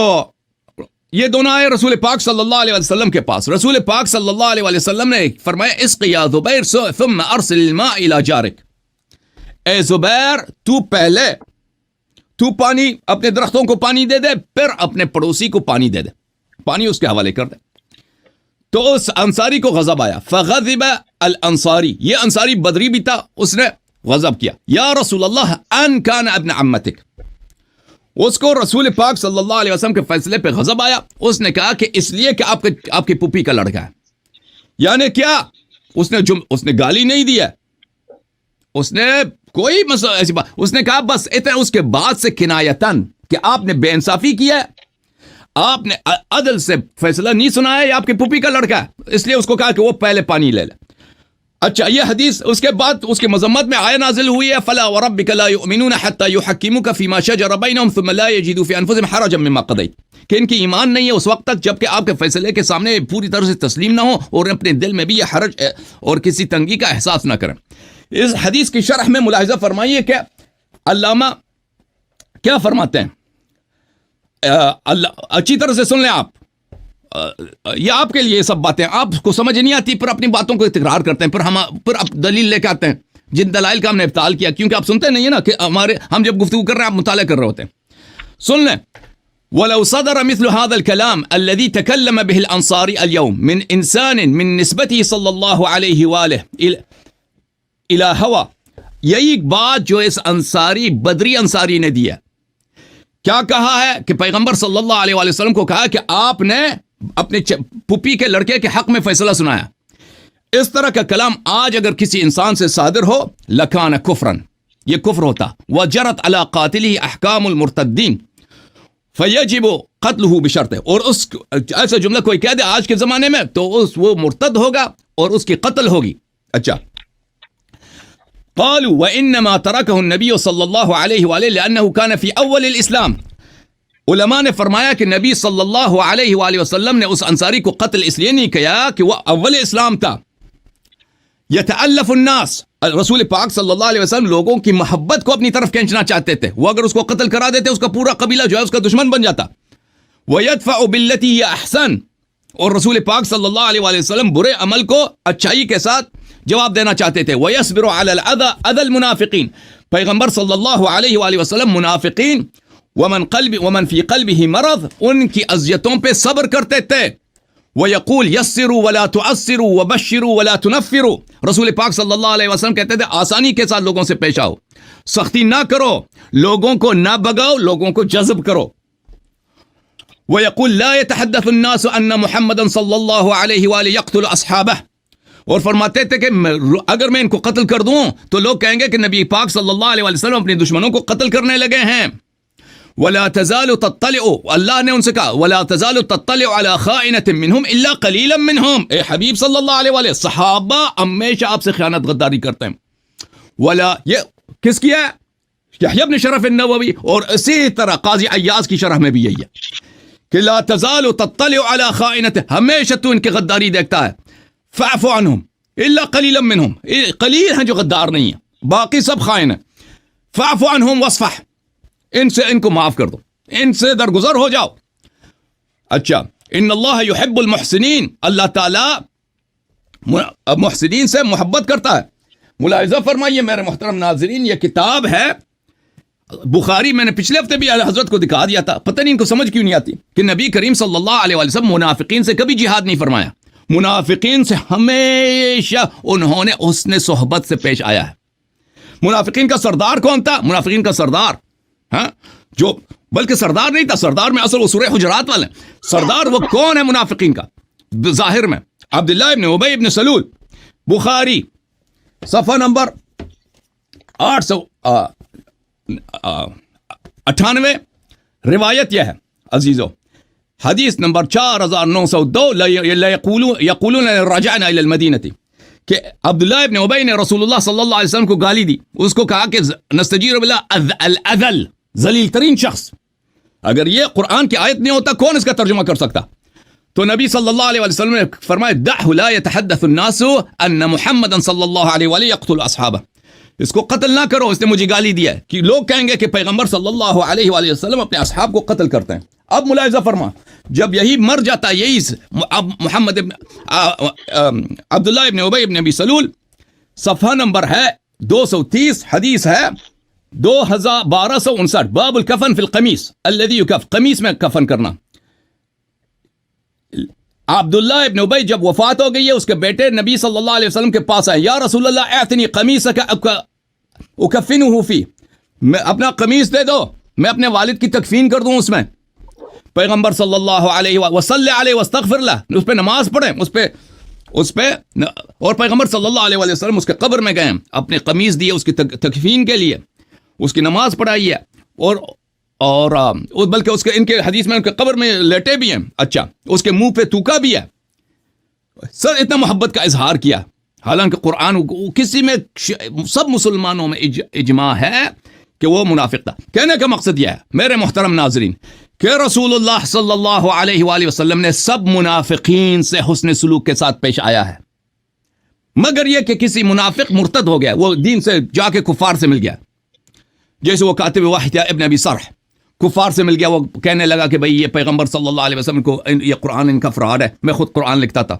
یہ دونوں آئے رسول پاک صلی اللہ علیہ وسلم کے پاس. رسول پاک صلی اللہ علیہ وسلم نے فرمایا اسقی یا زبیر ثم ارسل الماء الى جارک. اے زبیر تو پانی اپنے درختوں کو پانی دے دے، پھر اپنے پڑوسی کو پانی دے دے، پانی اس کے حوالے کر دے. تو اس انصاری کو غضب آیا. فغضب الانصاری، یہ انصاری بدری بھی تھا، اس نے غضب کیا. یا رسول اللہ ان کان ابن عمتک. اس کو رسول پاک صلی اللہ علیہ وسلم کے فیصلے پہ غضب آیا. اس نے کہا کہ اس لیے کہ آپ کی پھوپھی کا لڑکا ہے. یعنی کیا اس نے گالی نہیں دیا، اس نے کوئی ایسی بات، اس نے کہا بس اتنا اس کے بعد سے کنایتن کہ آپ نے بے انصافی کیا ہے، آپ نے عدل سے فیصلہ نہیں سنا ہے، یہ آپ کی پھوپھی کا لڑکا ہے، اس لیے اس کو کہا کہ وہ پہلے پانی لے لے. اچھا یہ حدیث اس کے بعد اس کی مذمت میں آیت نازل ہوئی ہے فلا وربک لا یؤمنون حتی یحکموک فیما شجر بینہم ثم لا یجدوا فی انفسہم حرجا مما قضیت. کہ ان کی ایمان نہیں ہے اس وقت تک جب کہ آپ کے فیصلے کے سامنے پوری طرح سے تسلیم نہ ہو اور اپنے دل میں بھی یہ حرج اور کسی تنگی کا احساس نہ کریں. اس حدیث کی شرح میں ملاحظہ فرمائیے کہ علامہ کیا فرماتے ہیں، اچھی طرح سے سن لیں آپ، یہ آپ کے لیے یہ سب باتیں آپ کو سمجھ نہیں آتی، پھر اپنی باتوں کو تکرار کرتے ہیں، پھر آپ دلیل لے کے آتے ہیں جن دلائل کا ہم نے ابطال کیا، کیونکہ آپ سنتے نہیں ہیں نا کہ ہم جب گفتگو کر رہے ہیں آپ مطالعہ کر رہے ہوتے ہیں. سن لیں ولو صدر مثل هذا الكلام الذي تكلم به الانصاري اليوم من انسان من نسبته صلى الله عليه واله الى هوا. یہی بات جو اس انصاری بدری انصاری نے دیا، کیا کہا ہے کہ پیغمبر صلی اللہ علیہ وسلم کو کہا کہ آپ نے اپنے پھوپھی کے لڑکے کے حق میں فیصلہ سنایا. اس طرح کا کلام آج اگر کسی انسان سے صادر ہو لکان کفرن، یہ کفر ہوتا. وجرت علی قاتلہ احکام المرتدین فیجب قتلہ بشرط. اور اس ایسا جملہ کوئی کہہ دے آج کے زمانے میں تو وہ مرتد ہوگا اور اس کی قتل ہوگی. اچھا قالوا وانما تركه النبي صلی اللہ علیہ وآلہ لانه كان في اول الاسلام. علماء نے فرمایا کہ نبی صلی اللہ علیہ وآلہ وسلم نے اس انصاری کو قتل اس لیے نہیں کیا کہ وہ اول اسلام تھا. یتألف الناس، رسول پاک صلی اللہ علیہ وسلم لوگوں کی محبت کو اپنی طرف کھینچنا چاہتے تھے. وہ اگر اس کو قتل کرا دیتے اس کا پورا قبیلہ جو ہے اس کا دشمن بن جاتا. وَيَدْفَعُ بِالَّتِي هِيَ أَحْسَنُ، اور رسول پاک صلی اللہ علیہ وآلہ وسلم برے عمل کو اچھائی کے ساتھ جواب دینا چاہتے تھے. وَيَصْبِرُ عَلَى الْأَذَى أَذَى الْمُنَافِقِينَ، پیغمبر صلی اللہ علیہ وآلہ وسلم منافقین ومن فی قلبہ مرض ان کی اذیتوں پہ صبر کرتے تھے. وَيَقُولُ يَسِّرُوا وَلَا تُعَسِّرُوا وَبَشِّرُوا وَلَا تُنَفِّرُوا. رسول پاک صلی اللہ علیہ وسلم کہتے تھے آسانی کے ساتھ لوگوں سے پیش آؤ، سختی نہ کرو، لوگوں کو نہ بگاؤ، لوگوں کو جذب کرو. وَيَقُولُ لَا يَتَحَدَّثُ النَّاسُ أَنَّ مُحَمَّدًا صلی اللہ علیہ وآلہ يَقْتُلُ أَصْحَابَهُ. اور فرماتے تھے کہ اگر میں ان کو قتل کر دوں تو لوگ کہیں گے کہ نبی پاک صلی اللہ علیہ وسلم اپنے دشمنوں کو قتل کرنے لگے ہیں. وَلَا تَزَالُ تَطَّلِعُ، اللہ نے ان سے کہا وَلَا تَزَالُ تَطَّلِعُ عَلَى خَائِنَةٍ مِّنْهُمْ إِلَّا قَلِيلًا مِّنْهُمْ. اے حبیب صلی اللہ علیہ وآلہ، صحابہ ہمیشہ آپ سے خیانت غداری کرتے ہیں. ولا یہ کس کی ہے؟ یحیی بن شرف النووی. اور اسی طرح قاضی عیاض کی شرح میں بھی یہی ہے کہ لا تزال تطلع على خائنته، ہمیشہ تو ان کی غداری دیکھتا ہے. فاعف عنهم الا قليلا منهم، قلیل ہیں جو غدار نہیں ہیں، باقی سب خائن ہیں. فاعف عنهم واصفح، ان کو معاف کر دو، ان سے درگزر ہو جاؤ. اچھا، ان اللہ یحب المحسنین، اللہ تعالی محسنین سے محبت کرتا ہے. ملاحظہ فرمائیے میرے محترم ناظرین، یہ کتاب ہے بخاری، میں نے پچھلے ہفتے بھی حضرت کو دکھا دیا تھا، پتہ نہیں ان کو سمجھ کیوں نہیں آتی کہ نبی کریم صلی اللہ علیہ وسلم منافقین سے کبھی جہاد نہیں فرمایا. منافقین سے ہمیشہ انہوں نے حسن صحبت سے پیش آیا ہے. منافقین کا سردار کون تھا؟ منافقین کا سردار، ہاں، جو بلکہ سردار نہیں تھا، سردار میں اصل وہ سورہ حجرات والے. سردار وہ کون ہے منافقین کا ظاہر میں؟ عبداللہ ابن ابی ابن سلول. بخاری صفحہ نمبر 898، روایت یہ ہے عزیزو، حدیث نمبر 4902، یقولون رجعنا الى المدینہ، کہ عبداللہ ابن ابی نے رسول اللہ صلی اللہ علیہ وسلم کو گالی دی. اس کو کہا کہ نستجیر باللہ الاذل، ذلیل ترین شخص. اگر یہ قرآن کی آیت نہیں ہوتا کون اس کا ترجمہ کر سکتا؟ تو نبی صلی اللہ علیہ وسلم نے فرمایا دعہ لا يتحدث الناس ان محمدا صلی اللہ علیہ وآلہ یقتل اصحابہ، اس کو قتل نہ کرو، اس نے مجھے گالی دیا ہے کہ لوگ کہیں گے کہ پیغمبر صلی اللہ علیہ وآلہ وسلم اپنے اصحاب کو قتل کرتے ہیں. اب ملاحظہ فرما، جب یہی مر جاتا ہے یہی محمد ابن عبداللہ ابن ابی ابن ابی سلول، صفحہ نمبر ہے 230، حدیث ہے 1259، باب الکفن فی القمیص الذی یکف، قمیص میں کفن کرنا. عبداللہ ابن ابی جب وفات ہو گئی ہے، اس کے بیٹے نبی صلی اللہ علیہ وسلم کے پاس آئے، یا رسول اللہ اعطنی قمیصک اکفنہ فی، میں اپنا قمیص دے دو، میں اپنے والد کی تکفین کر دوں اس میں. پیغمبر صلی اللہ علیہ وسلم علیہ واستغفر لہ، اس پہ نماز پڑھیں، اس پہ اور پیغمبر صلی اللہ علیہ وسلم اس کے قبر میں گئے، اپنے قمیص دیے اس کی تکفین کے لیے، اس کی نماز پڑھائی ہے، اور بلکہ اس کے ان کے حدیث میں ان کے قبر میں لیٹے بھی ہیں. اچھا، اس کے منہ پہ تھوکا بھی ہے. سر اتنا محبت کا اظہار کیا، حالانکہ قرآن کسی میں سب مسلمانوں میں اجماع ہے کہ وہ منافق تھا. کہنے کا مقصد یہ ہے میرے محترم ناظرین کہ رسول اللہ صلی اللہ علیہ وآلہ وسلم نے سب منافقین سے حسن سلوک کے ساتھ پیش آیا ہے، مگر یہ کہ کسی منافق مرتد ہو گیا، وہ دین سے جا کے کفار سے مل گیا، جیسے وہ کاتب واحد ابن ابی سرح کفار سے مل گیا، وہ کہنے لگا کہ بھئی یہ پیغمبر صلی اللہ علیہ وسلم کو یہ قرآن ان کا فراڈ ہے، میں خود قرآن لکھتا تھا.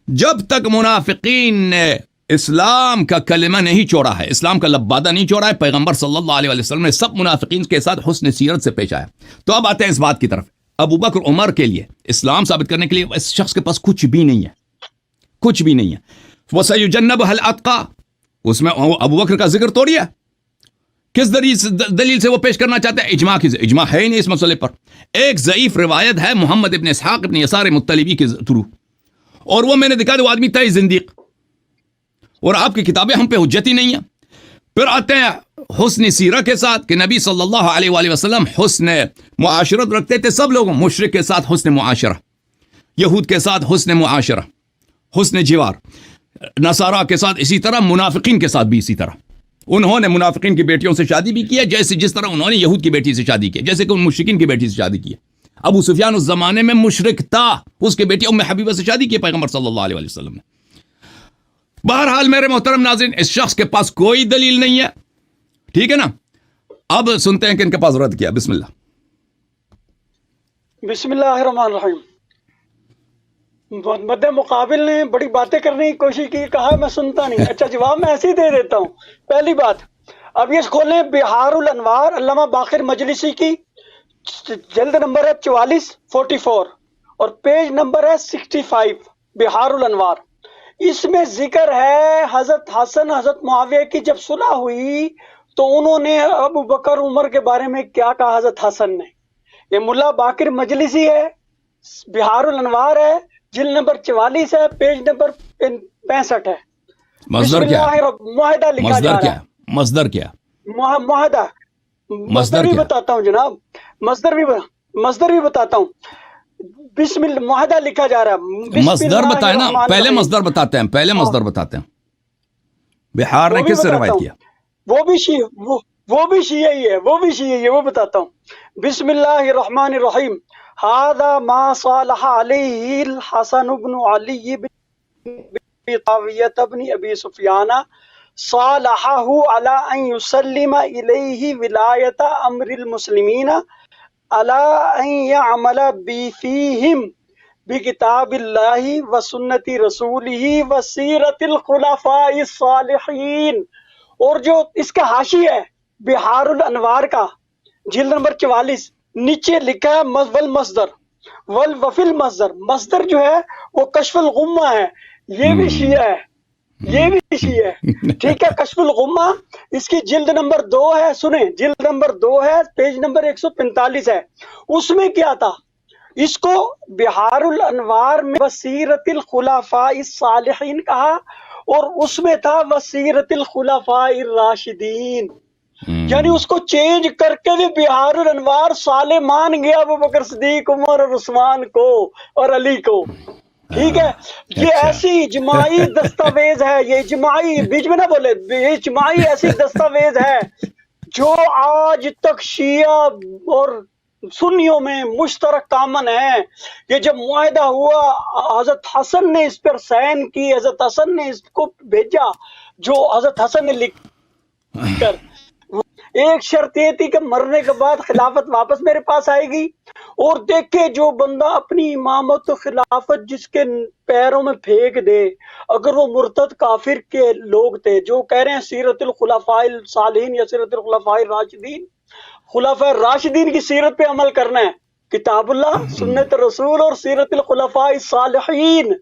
جب تک منافقین نے اسلام کا کلمہ نہیں چھوڑا ہے، اسلام کا لبادہ نہیں چھوڑا ہے، پیغمبر صلی اللہ علیہ وسلم نے سب منافقین کے ساتھ حسن سیرت سے پیش آیا. تو اب آتے ہیں اس بات کی طرف، ابو بکر عمر کے لیے اسلام ثابت کرنے کے لیے اس شخص کے پاس کچھ بھی نہیں ہے، کچھ بھی نہیں ہے. وَسَيُجَنَّبُهَا الْأَتْقَى، اس میں ابو بکر کا ذکر توڑیا، کس دلیل سے وہ پیش کرنا چاہتے ہیں؟ اجماع کی، اجماع ہے ہی نہیں اس مسئلے پر. ایک ضعیف روایت ہے محمد ابن اسحاق ابن یسار مطلبی کے تھرو، اور وہ میں نے دکھا وہ آدمی تھا زندیق، اور آپ کی کتابیں ہم پہ حجت ہی نہیں ہیں. پھر آتے ہیں حسن سیرہ کے ساتھ کہ نبی صلی اللہ علیہ وآلہ وسلم حسن معاشرت رکھتے تھے سب لوگوں، مشرک کے ساتھ حسن معاشرہ، یہود کے ساتھ حسن معاشرہ، حسن جوار، نصارہ کے ساتھ اسی طرح، منافقین کے ساتھ بھی اسی طرح. انہوں نے منافقین کی بیٹیوں سے شادی بھی کی ہے، جس طرح انہوں نے یہود کی بیٹی سے شادی کی، جیسے کہ ان مشرکین کی بیٹی سے شادی کی ہے. ابو سفیان اس زمانے میں مشرک تھا، اس کی بیٹی ام حبیبہ سے شادی کی پیغمبر صلی اللہ علیہ وسلم نے. بہرحال میرے محترم ناظرین، اس شخص کے پاس کوئی دلیل نہیں ہے، ٹھیک ہے نا. اب سنتے ہیں کہ ان کے پاس رد کیا. بسم اللہ. بسم اللہ الرحمن الرحیم. مد مقابل نے بڑی باتیں کرنے کی کوشش کی، کہا میں سنتا نہیں. اچھا، جواب میں ایسے ہی دے دیتا ہوں. پہلی بات، اب یہ کھولیں بہار الانوار علامہ باقر مجلسی کی، جلد نمبر ہے 44 اور پیج نمبر ہے 65، بہار الانوار. اس میں ذکر ہے حضرت حسن حضرت معاویہ کی جب صلح ہوئی تو انہوں نے ابو بکر عمر کے بارے میں کیا کہا حضرت حسن نے. یہ ملا باقر مجلسی ہے، بہار الانوار ہے، جلد نمبر 44 ہے، پیج نمبر 65 ہے. مصدر کیا ہے؟ معاہدہ لکھا جا رہا ہے. مصدر کیا؟ معاہدہ مصدر بھی بتاتا ہوں جناب، مصدر بھی بتاتا ہوں. بسم اللہ معاہدہ لکھا جا رہا ہے. مصدر بتائے نا، پہلے مصدر بتاتے ہیں، پہلے مصدر بتاتے ہیں. بہار نے کس سے روایت کیا؟ وہ بھی شیعہ ہی ہے، وہ بتاتا ہوں. بسم اللہ الرحمن الرحیم. هذا ما صالح عليه الحسن بن علي بن طاوية بن أبي سفيان صالحه على أن يسلم إليه ولاية أمر المسلمين على أن يعمل فيهم بکتاب اللہ و سنت رسولہ و سیرت الخلفاء الصالحین. اور جو اس کا حاشی ہے بحار الانوار کا جلد نمبر 44، نیچے لکھا ہے والمصدر وفی المصدر. مصدر جو ہے وہ کشف الغمہ ہے. یہ بھی شیعہ ہے، یہ بھی شیعہ ہے، ٹھیک ہے. کشف الغمہ اس کی جلد نمبر 2 ہے، سنیں جلد نمبر 2 ہے، پیج نمبر 145 ہے. اس میں کیا تھا، اس کو بحار الانوار میں وسیرت الخلفاء الصالحین کہا، اور اس میں تھا وسیرت الخلفاء الراشدین. یعنی اس کو چینج کر کے بھی بحار الانوار صالح مان گیا ابو بکر صدیق، عمر اور عثمان کو اور علی کو. ٹھیک ہے، یہ ایسی اجماعی دستاویز ہے، یہ اجماعی، بیچ میں نہ بولے، یہ اجماعی ایسی دستاویز ہے جو آج تک شیعہ اور سنیوں میں مشترک کامن ہے. یہ جب معاہدہ ہوا، حضرت حسن نے اس پر سائن کی، حضرت حسن نے اس کو بھیجا، جو حضرت حسن نے لکھ کر ایک شرط یہ تھی کہ مرنے کے بعد خلافت واپس میرے پاس آئے گی. اور دیکھے جو بندہ اپنی امامت و خلافت جس کے پیروں میں پھینک دے، اگر وہ مرتد کافر کے لوگ تھے جو کہہ رہے ہیں سیرت الخلفاء الصالحین یا سیرت الخلفاء الراشدین، خلفاء الراشدین کی سیرت پہ عمل کرنا ہے، کتاب اللہ، سنت رسول اور سیرت الخلفاء الصالحین،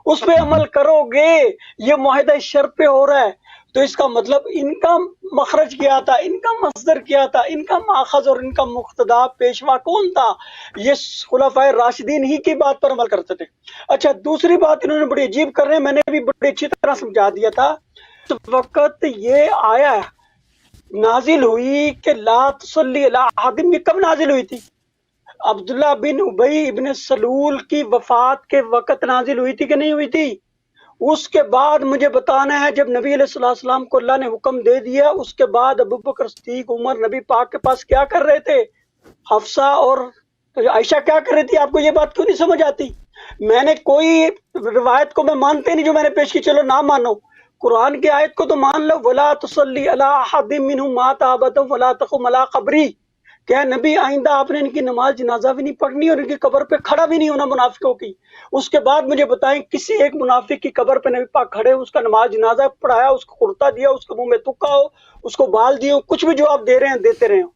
اس پہ عمل کرو گے. یہ معاہدہ شرط پہ ہو رہا ہے. تو اس کا مطلب ان کا مخرج کیا تھا، ان کا مصدر کیا تھا، ان کا ماخذ اور ان کا مقتدا پیشوا کون تھا؟ یہ خلفائے راشدین ہی کی بات پر عمل کرتے تھے. اچھا، دوسری بات انہوں نے بڑی عجیب کر رہے ہیں، میں نے بھی بڑی اچھی طرح سمجھا دیا تھا. اس وقت یہ آیا نازل ہوئی کہ لا تصلی علی احد، یہ کب نازل ہوئی تھی؟ عبداللہ بن ابی ابن سلول کی وفات کے وقت نازل ہوئی تھی کہ نہیں ہوئی تھی؟ اس کے بعد مجھے بتانا ہے جب نبی علیہ السلام کو اللہ نے حکم دے دیا، اس کے بعد ابو بکر صدیق، عمر نبی پاک کے پاس کیا کر رہے تھے؟ حفصہ اور عائشہ کیا کر رہی تھی؟ آپ کو یہ بات کیوں نہیں سمجھ آتی؟ میں نے کوئی روایت کو میں مانتے نہیں جو میں نے پیش کی، چلو نہ مانو، قرآن کی آیت کو تو مان لو. ولا تصلی علی احد منهم مات ابدا ولا تقم علی قبری. کہ نبی آئندہ آپ نے ان کی نماز جنازہ بھی نہیں پڑھنی اور ان کی قبر پہ کھڑا بھی نہیں ہونا منافقوں کی. اس کے بعد مجھے بتائیں کسی ایک منافق کی قبر پہ نبی پاک کھڑے، اس کا نماز جنازہ پڑھایا، اس کو کرتا دیا، اس کے منہ میں تکا ہو، اس کو بال دیے ہو، کچھ بھی جو آپ دے رہے ہیں دیتے رہے ہو.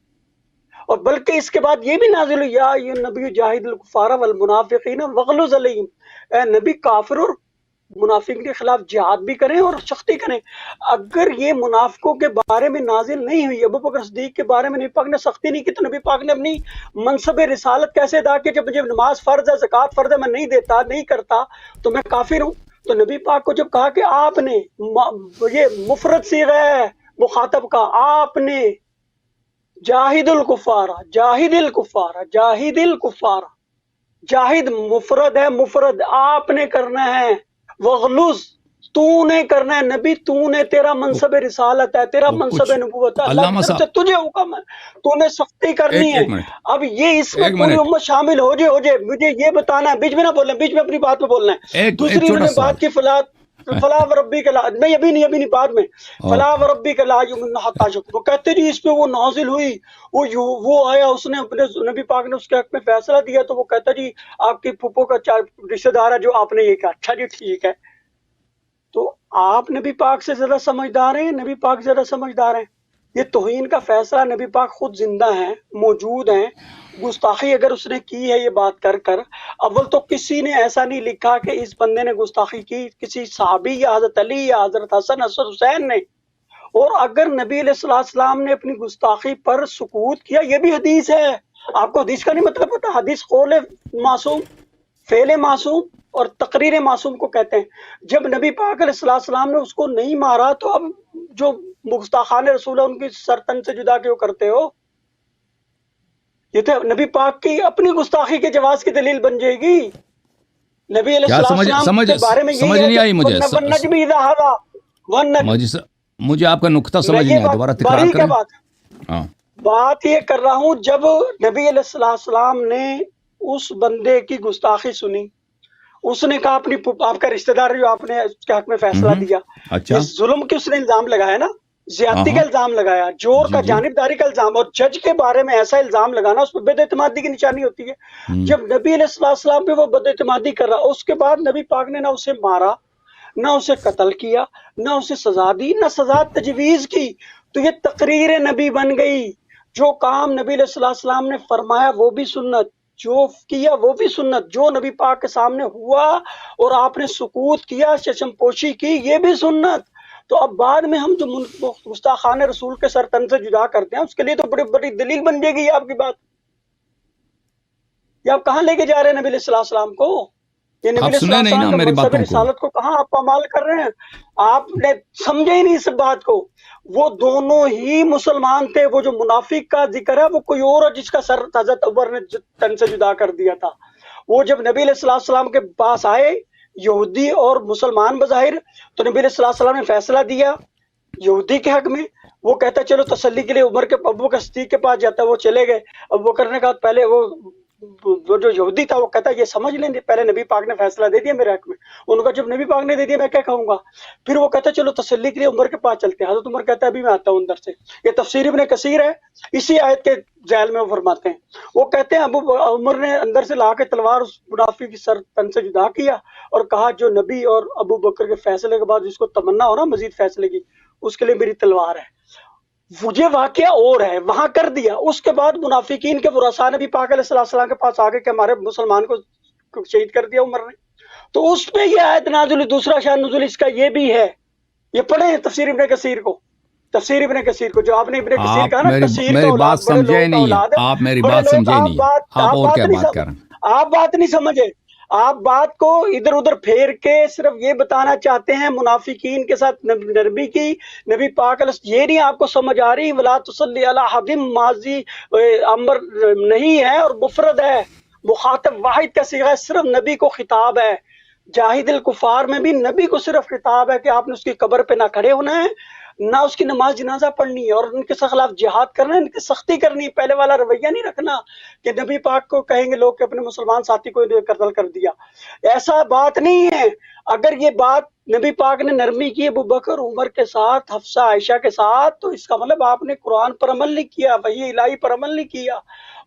اور بلکہ اس کے بعد یہ بھی نازل ہوئی، یا ایھا النبی جاہد الکفار والمنافقین واغلظ علیہم، اے نبی کافر اور منافقین کے خلاف جہاد بھی کریں اور سختی کریں. اگر یہ منافقوں کے بارے میں نازل نہیں ہوئی، ابو بکر صدیق کے بارے میں نبی پاک نے سختی نہیں کی، تو نبی پاک نے اپنی منصب رسالت کیسے ادا کی؟ جب مجھے نماز فرض ہے، زکوٰۃ فرض ہے، میں نہیں دیتا، نہیں کرتا تو میں کافر ہوں. تو نبی پاک کو جب کہا کہ آپ نے، یہ مفرد صیغہ ہے مخاطب کا، آپ نے جاہد الکفار، جاہد الکفار، جاہد الکفار، جاہد مفرد ہے، مفرد آپ نے کرنا ہے، وغلظ تو نے کرنا ہے. نبی تو نے، تیرا منصب رسالت ہے، تیرا منصب نبوت ہے، اللہ کی طرف سے تجھے حکم ہے، تو نے سختی کرنی ہے. اب یہ اس میں پوری امت شامل ہو جائے. مجھے یہ بتانا ہے، بیچ میں نہ بولنا، بیچ میں اپنی بات پہ بولنا ہے. دوسری انہوں نے بات کی فلا وربی کا لا، نہیں ابھی نہیں بعد میں، فلا وربی کا لا یؤمنون حتی یحکموا. وہ کہتے جی اس پہ وہ نازل ہوئی، وہ آیا، اس نے اپنے نبی پاک نے اس کے حق میں فیصلہ دیا، تو وہ کہتا جی آپ کی پھپھو کا رشتہ دار ہے جو آپ نے یہ کہا. اچھا جی ٹھیک ہے، تو آپ نبی پاک سے زیادہ سمجھدار ہیں، نبی پاک زیادہ سمجھدار ہیں. یہ توہین کا فیصلہ نبی پاک خود زندہ ہیں، موجود ہیں. گستاخی اگر اس نے کی ہے یہ بات کر کر، اول تو کسی نے ایسا نہیں لکھا کہ اس بندے نے گستاخی کی، کسی صحابی یا حضرت علی یا حضرت حسن حسن حسین نے. اور اگر نبی علیہ السلام نے اپنی گستاخی پر سکوت کیا، یہ بھی حدیث ہے. آپ کو حدیث کا نہیں مطلب پتا؟ حدیث قول معصوم، فعل معصوم اور تقریر معصوم کو کہتے ہیں. جب نبی پاک علیہ السلام نے اس کو نہیں مارا، تو اب جو گستاخان رسول ان کی سرتن سے جدا کیوں کرتے ہو؟ یہ تو نبی پاک کی اپنی گستاخی کے جواز کی دلیل بن جائے گی. نبی علیہ السلام کے بارے میں سمجھ نہیں آئی مجھے، مجھے آپ کا نقطہ سمجھ نہیں آیا، دوبارہ تکرار کریں. بات یہ کر رہا ہوں، جب نبی علیہ السلام نے اس بندے کی گستاخی سنی. اس نے کہا اپنی آپ کا رشتہ دار جو آپ نے اس کے حق میں فیصلہ ہوں، دیا، اچھا، یہ ظلم کی اس نے الزام لگایا نا، ہاں زیادتی کا ہاں، الزام لگایا، جور جی کا، جی، جانبداری کا الزام، اور جج کے بارے میں ایسا الزام لگانا اس پہ بد اعتمادی کی نشانی ہوتی ہے. ہوں، جب نبی علیہ السلام پہ وہ بد اعتمادی کر رہا، اس کے بعد نبی پاک نے نہ اسے مارا، نہ اسے قتل کیا، نہ اسے سزا دی، نہ سزا تجویز کی. تو یہ تقریر نبی بن گئی. جو کام نبی علیہ السلام نے فرمایا وہ بھی سنت، جو کیا وہ بھی سنت، جو نبی پاک کے سامنے ہوا اور آپ نے سکوت کیا، چشم پوشی کی، یہ بھی سنت. تو اب بعد میں ہم جو گستاخان رسول کے سر تن سے جدا کرتے ہیں، اس کے لیے تو بڑی بڑی دلیل بن جائے گی یہ آپ کی بات. یہ آپ کہاں لے کے جا رہے ہیں نبی علیہ السلام کو؟ یہ نبی آپ علیہ سنے نہیں السلام نا کا میری منصب باتوں کو. رسالت کو کہاں آپ پامال کر رہے ہیں؟ آپ نے سمجھے ہی نہیں اس بات کو. وہ دونوں ہی مسلمان تھے. وہ جو منافق کا ذکر ہے وہ کوئی اور ہے جس کا سر حضرت عمر نے تن سے جدا کر دیا تھا. وہ جب نبی علیہ السلام کے پاس آئے، یہودی اور مسلمان بظاہر، تو نبی علیہ السلام نے فیصلہ دیا یہودی کے حق میں. وہ کہتا ہے چلو تسلی کے لیے عمر کے ابو بکر صدیق کے پاس جاتا ہے. وہ چلے گئے. ابو بکر نے کہا پہلے وہ جو یہودی تھا وہ کہتا ہے یہ سمجھ لیں پہلے نبی پاک نے فیصلہ دے دیا میرے حق میں. ان کا جب نبی پاک نے دے دیا میں کیا کہوں گا؟ پھر وہ کہتا ہے چلو تسلی کے لیے عمر کے پاس چلتے ہیں. حضرت عمر کہتا ہے ابھی میں آتا ہوں اندر سے. یہ تفسیر ابن کثیر ہے، اسی آیت کے ذیل میں وہ فرماتے ہیں. وہ کہتے ہیں ابو عمر نے اندر سے لا کے تلوار اس منافق کی سر تن سے جدا کیا اور کہا جو نبی اور ابو بکر کے فیصلے کے بعد جس کو تمنا ہو نا مزید فیصلے کی، اس کے لیے میری تلوار ہے. یہ واقعہ اور ہے، وہاں کر دیا. اس کے بعد منافقین کے ورثاء نبی پاک علیہ السلام کے پاس آگے کہ ہمارے مسلمان کو شہید کر دیا عمر نے. تو اس پہ یہ آیت نازل، دوسرا شان نزول اس کا یہ بھی ہے. یہ پڑھیں تفسیر ابن کثیر کو، تفسیر ابن کثیر کو. جو آپ نے ابن کثیر آپ کہا نا میری کثیر کا میری اولاد، بات بڑے سمجھے لوگ کا نہیں ہیں، اولاد ہے، آپ میری بڑے بات لوگ. سمجھے نہیں ہیں. آپ اور کیا بات کر رہے ہیں؟ آپ بات نہیں سمجھے. آپ بات کو ادھر ادھر پھیر کے صرف یہ بتانا چاہتے ہیں منافقین کے ساتھ نرمی کی. نبی پاک یہ نہیں آپ کو سمجھ آ رہی. ولا تصلی علی احد، ماضی امر نہیں ہے اور مفرد ہے، مخاطب واحد کا صیغہ ہے، صرف نبی کو خطاب ہے. جاہد الکفار میں بھی نبی کو صرف خطاب ہے کہ آپ نے اس کی قبر پہ نہ کھڑے ہونا ہے، نہ اس کی نماز جنازہ پڑھنی ہے، اور ان کے خلاف جہاد کرنا ہے، ان کی سختی کرنی ہے. پہلے والا رویہ نہیں رکھنا کہ نبی پاک کو کہیں گے لوگ کہ اپنے مسلمان ساتھی کو قتل کر دیا. ایسا بات نہیں ہے. اگر یہ بات نبی پاک نے نرمی کی ابو بکر عمر کے ساتھ، حفصہ عائشہ کے ساتھ، تو اس کا مطلب آپ نے قرآن پر عمل نہیں کیا، وحی الہی پر عمل نہیں کیا،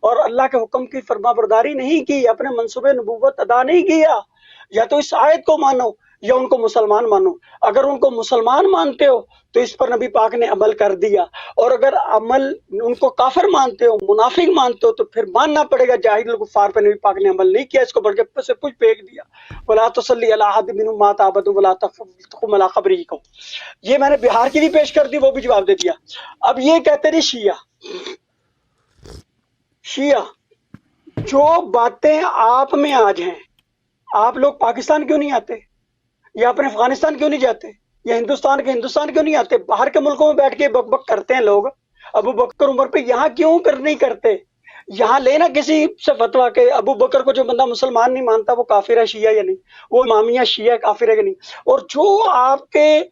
اور اللہ کے حکم کی فرما برداری نہیں کی، اپنے منصوبے نبوت ادا نہیں کیا. یا تو اس آیت کو مانو یا ان کو مسلمان مانو. اگر ان کو مسلمان مانتے ہو تو اس پر نبی پاک نے عمل کر دیا، اور اگر عمل ان کو کافر مانتے ہو، منافق مانتے ہو، تو پھر ماننا پڑے گا جاہد الکفار پہ نبی پاک نے عمل نہیں کیا، اس کو بڑھ کے سے کچھ پھینک دیا. ولا تصلی علی احد منهم مات ابدا ولا تقم علی قبره کو. یہ میں نے بہار کی بھی پیش کر دی، وہ بھی جواب دے دیا. اب یہ کہتے ہیں شیعہ جو باتیں آپ میں آج ہیں، آپ لوگ پاکستان کیوں نہیں آتے، یا اپنے افغانستان کیوں نہیں جاتے، یا ہندوستان کیوں نہیں آتے؟ باہر کے ملکوں میں بیٹھ کے بک بک کرتے ہیں لوگ ابو بکر عمر پہ. یہاں کیوں نہیں کرتے؟ یہاں لینا کسی سے فتویٰ کہ ابو بکر کو جو بندہ مسلمان نہیں مانتا وہ کافر ہے شیعہ یا نہیں، وہ امامیہ شیعہ کافر ہے یا نہیں. اور جو آپ کے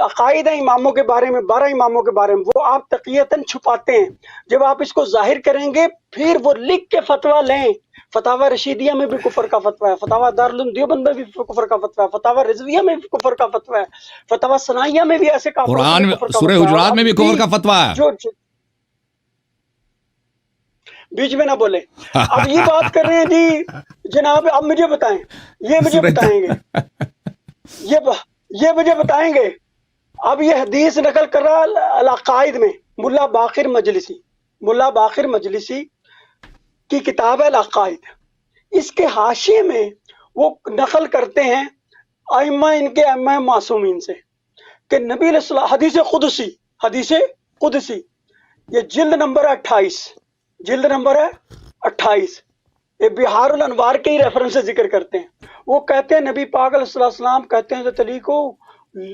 عقائد ہیں اماموں کے بارے میں، 12 اماموں کے بارے میں، وہ آپ تقیتاً چھپاتے ہیں. جب آپ اس کو ظاہر کریں گے پھر وہ لکھ کے فتویٰ لیں. فتاوی رشیدیہ میں بھی کفر کا فتویٰ ہے، فتاوی دارالعلوم دیوبند میں بھی کفر کا فتویٰ ہے، فتاوی رضویہ میں بھی کفر کا فتویٰ ہے، فتاوی ثنائیہ میں بھی ایسے کافروں کے قرآن لیے میں کفر کا سورہ فتویٰ ہے. حجرات اور میں بھی کفر کا فتویٰ ہے. جو بیچ میں نہ بولے. اب یہ بات کر رہے ہیں جی جناب، اب مجھے بتائیں، یہ مجھے بتائیں گے، یہ مجھے بتائیں گے. اب یہ حدیث نقل کر رہا العقائد میں ملا باقر مجلسی کی کتاب ہے العقائد. اس کے حاشیے میں وہ نقل کرتے ہیں ائمہ، ان کے ائمہ معصومین سے، کہ نبی علیہ السلام، حدیث قدسی، یہ جلد نمبر ہے 28، یہ بہار الانوار کے ہی ریفرنس سے ذکر کرتے ہیں. وہ کہتے ہیں نبی پاک علیہ السلام کہتے ہیں علی کو،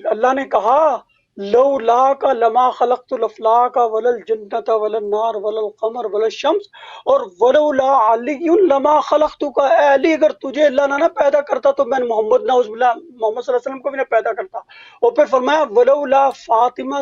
اللہ نے کہا لولا کا لما خلقت الافلاک ولا الجنت ولا النار ولا القمر ولا الشمس، اور ولولا علی لما خلقت کا، اے علی اگر تجھے اللہ نہ پیدا کرتا تو میں محمد صلی اللہ علیہ وسلم کو بھی نہ پیدا کرتا. اور پھر فرمایا ولولا فاطمہ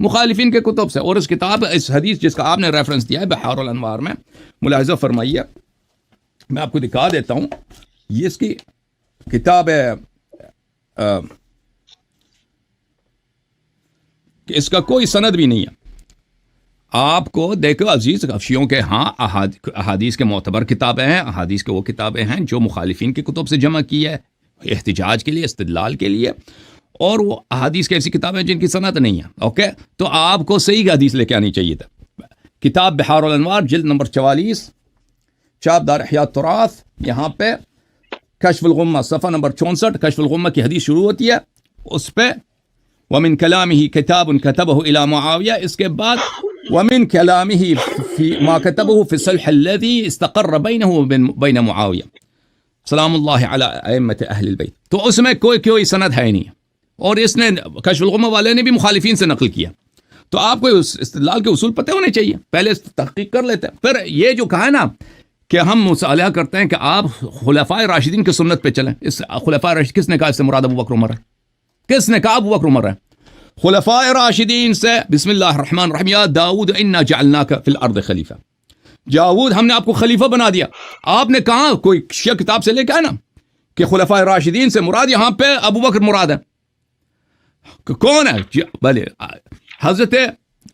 مخالفین کے کتب سے. اور اس کتاب اس حدیث جس کا آپ نے ریفرنس دیا ہے بحار الانوار میں, ملاحظہ فرمائیے, میں آپ کو دکھا دیتا ہوں. یہ اس کی کتاب ہے, کہ اس کا کوئی سند بھی نہیں ہے. آپ کو دیکھو عزیز افشیوں کے ہاں احادیث کے معتبر کتابیں ہیں, احادیث کے وہ کتابیں ہیں جو مخالفین کی کتب سے جمع کی ہے احتجاج کے لیے, استدلال کے لیے, اور وہ احادیث کی ایسی کتابیں جن کی سند نہیں ہے. اوکے, تو آپ کو صحیح حدیث لے کے آنی چاہیے تھا. کتاب بحار الانوار جلد نمبر 44, چاپ دار احیاء التراث, یہاں پہ کشف الغمہ صفحہ نمبر 64 کشف الغمہ کی حدیث شروع ہوتی ہے. اس پہ ومن کلامہ کتاب کتبہ الی معاویہ, اس کے بعد ومن کلامہ فی ما کتبہ فی الصلح الذی استقر بینہ وبین معاویہ سلام اللہ علی ائمۃ اہل البیت. تو اس میں کوئی سند ہے نہیں, اور اس نے کشف الغمہ والے نے بھی مخالفین سے نقل کیا. تو آپ کو اس استدلال کے اصول پتہ ہونے چاہیے, پہلے تحقیق کر لیتے ہیں. پھر یہ جو کہا ہے نا کہ ہم مصالحہ کرتے ہیں کہ آپ خلفائے راشدین کی سنت پہ چلیں, اس خلفائے راشدین کس نے کہا اس سے مراد ابو بکر عمر ہے؟ کس نے کہا ابو بکر عمر ہے؟ خلفائے راشدین سے بسم اللہ الرحمن الرحیم, یا داؤد انا جعلناک فی الارض خلیفہ, داؤد ہم نے آپ کو خلیفہ بنا دیا. آپ نے کہا کوئی شیعہ کتاب سے لے کے آئے نا کہ خلفائے راشدین سے مراد یہاں پہ ابو بکر مراد ہے. کون ہے؟ بھلے حضرت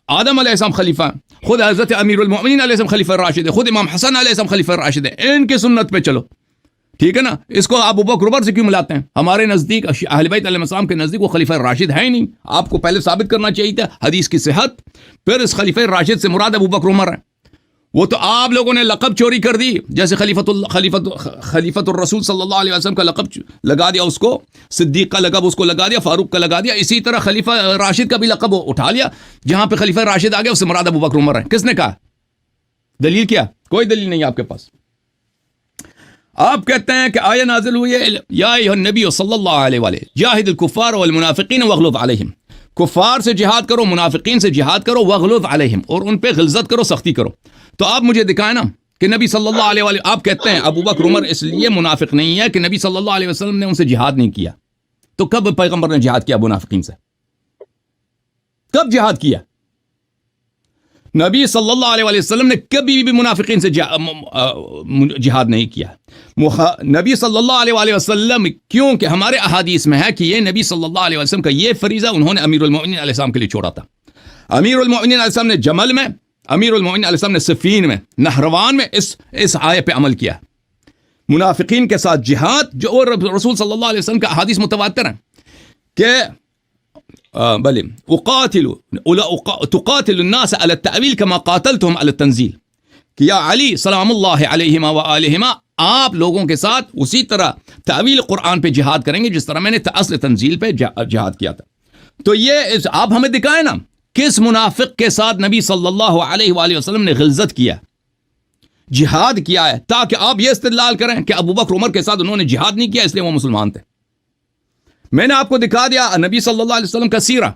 آدم علیہ السلام خلیفہ, خود حضرت امیر المؤمنین علیہ السلام خلیفہ راشد ہے, خود امام حسن علیہ السلام خلیفہ راشد ہے. ان کی سنت پہ چلو, ٹھیک ہے نا. اس کو ابو بکر عمر سے کیوں ملاتے ہیں؟ ہمارے نزدیک اہل بیت علیہ السلام کے نزدیک وہ خلیفہ راشد ہے ہی نہیں. آپ کو پہلے ثابت کرنا چاہیے تھا حدیث کی صحت, پھر اس خلیفہ راشد سے مراد ابو بکر عمر ہے. وہ تو آپ لوگوں نے لقب چوری کر دی, جیسے خلیفۃ الرسول صلی اللہ علیہ وسلم کا لقب لگا دیا, اس کو صدیق کا لقب اس کو لگا دیا, فاروق کا لگا دیا. اسی طرح خلیفہ راشد کا بھی لقب اٹھا لیا, جہاں پہ خلیفہ راشد آ گیا اس سے مراد ابو بکر عمر ہے. کس نے کہا؟ دلیل کیا؟ کوئی دلیل نہیں آپ کے پاس. آپ کہتے ہیں کہ آیہ نازل ہوئی ہے یا ایھا النبی صلی اللہ علیہ وآلہ جاہد الکفار والمنافقین واغلظ علیہم, کفار سے جہاد کرو, منافقین سے جہاد کرو, واغلظ علیہم, اور ان پہ غلظت کرو, سختی کرو. تو آپ مجھے دکھائیں نا کہ نبی صلی اللہ علیہ وآلہ, آپ کہتے ہیں ابو بکر عمر اس لیے منافق نہیں ہے کہ نبی صلی اللہ علیہ وسلم نے ان سے جہاد نہیں کیا. تو کب پیغمبر نے جہاد کیا منافقین سے؟ کب جہاد کیا؟ نبی صلی اللہ علیہ وسلم نے کبھی بھی منافقین سے جہاد نہیں کیا. نبی صلی اللہ علیہ وسلم, کیونکہ ہمارے احادیث میں ہے کہ یہ نبی صلی اللہ علیہ وسلم کا یہ فریضہ انہوں نے امیر المؤمنین علیہ السلام کے لیے چھوڑا تھا. امیر المؤمنین علیہ السلام نے جمل میں, امیر المؤمنین علیہ السلام نے صفین میں, نہروان میں اس آیت پہ عمل کیا. منافقین کے ساتھ جہاد, جو اور رسول صلی اللہ علیہ وسلم کا احادیث متواتر ہیں کہ بلے تقاتل الناس على التأویل كما قاتلتهم على التنزیل, کہ یا علی سلام اللہ علیہما وآلہما, آپ لوگوں کے ساتھ اسی طرح تعویل قرآن پہ جہاد کریں گے جس طرح میں نے اصل تنزیل پہ جہاد کیا تھا. تو یہ آپ ہمیں دکھائیں نا کس منافق کے ساتھ نبی صلی اللہ علیہ وآلہ وسلم نے غلظت کیا, جہاد کیا ہے, تاکہ آپ یہ استدلال کریں کہ ابو بکر عمر کے ساتھ انہوں نے جہاد نہیں کیا اس لیے وہ مسلمان تھے. میں نے آپ کو دکھا دیا نبی صلی اللہ علیہ وسلم کا سیرہ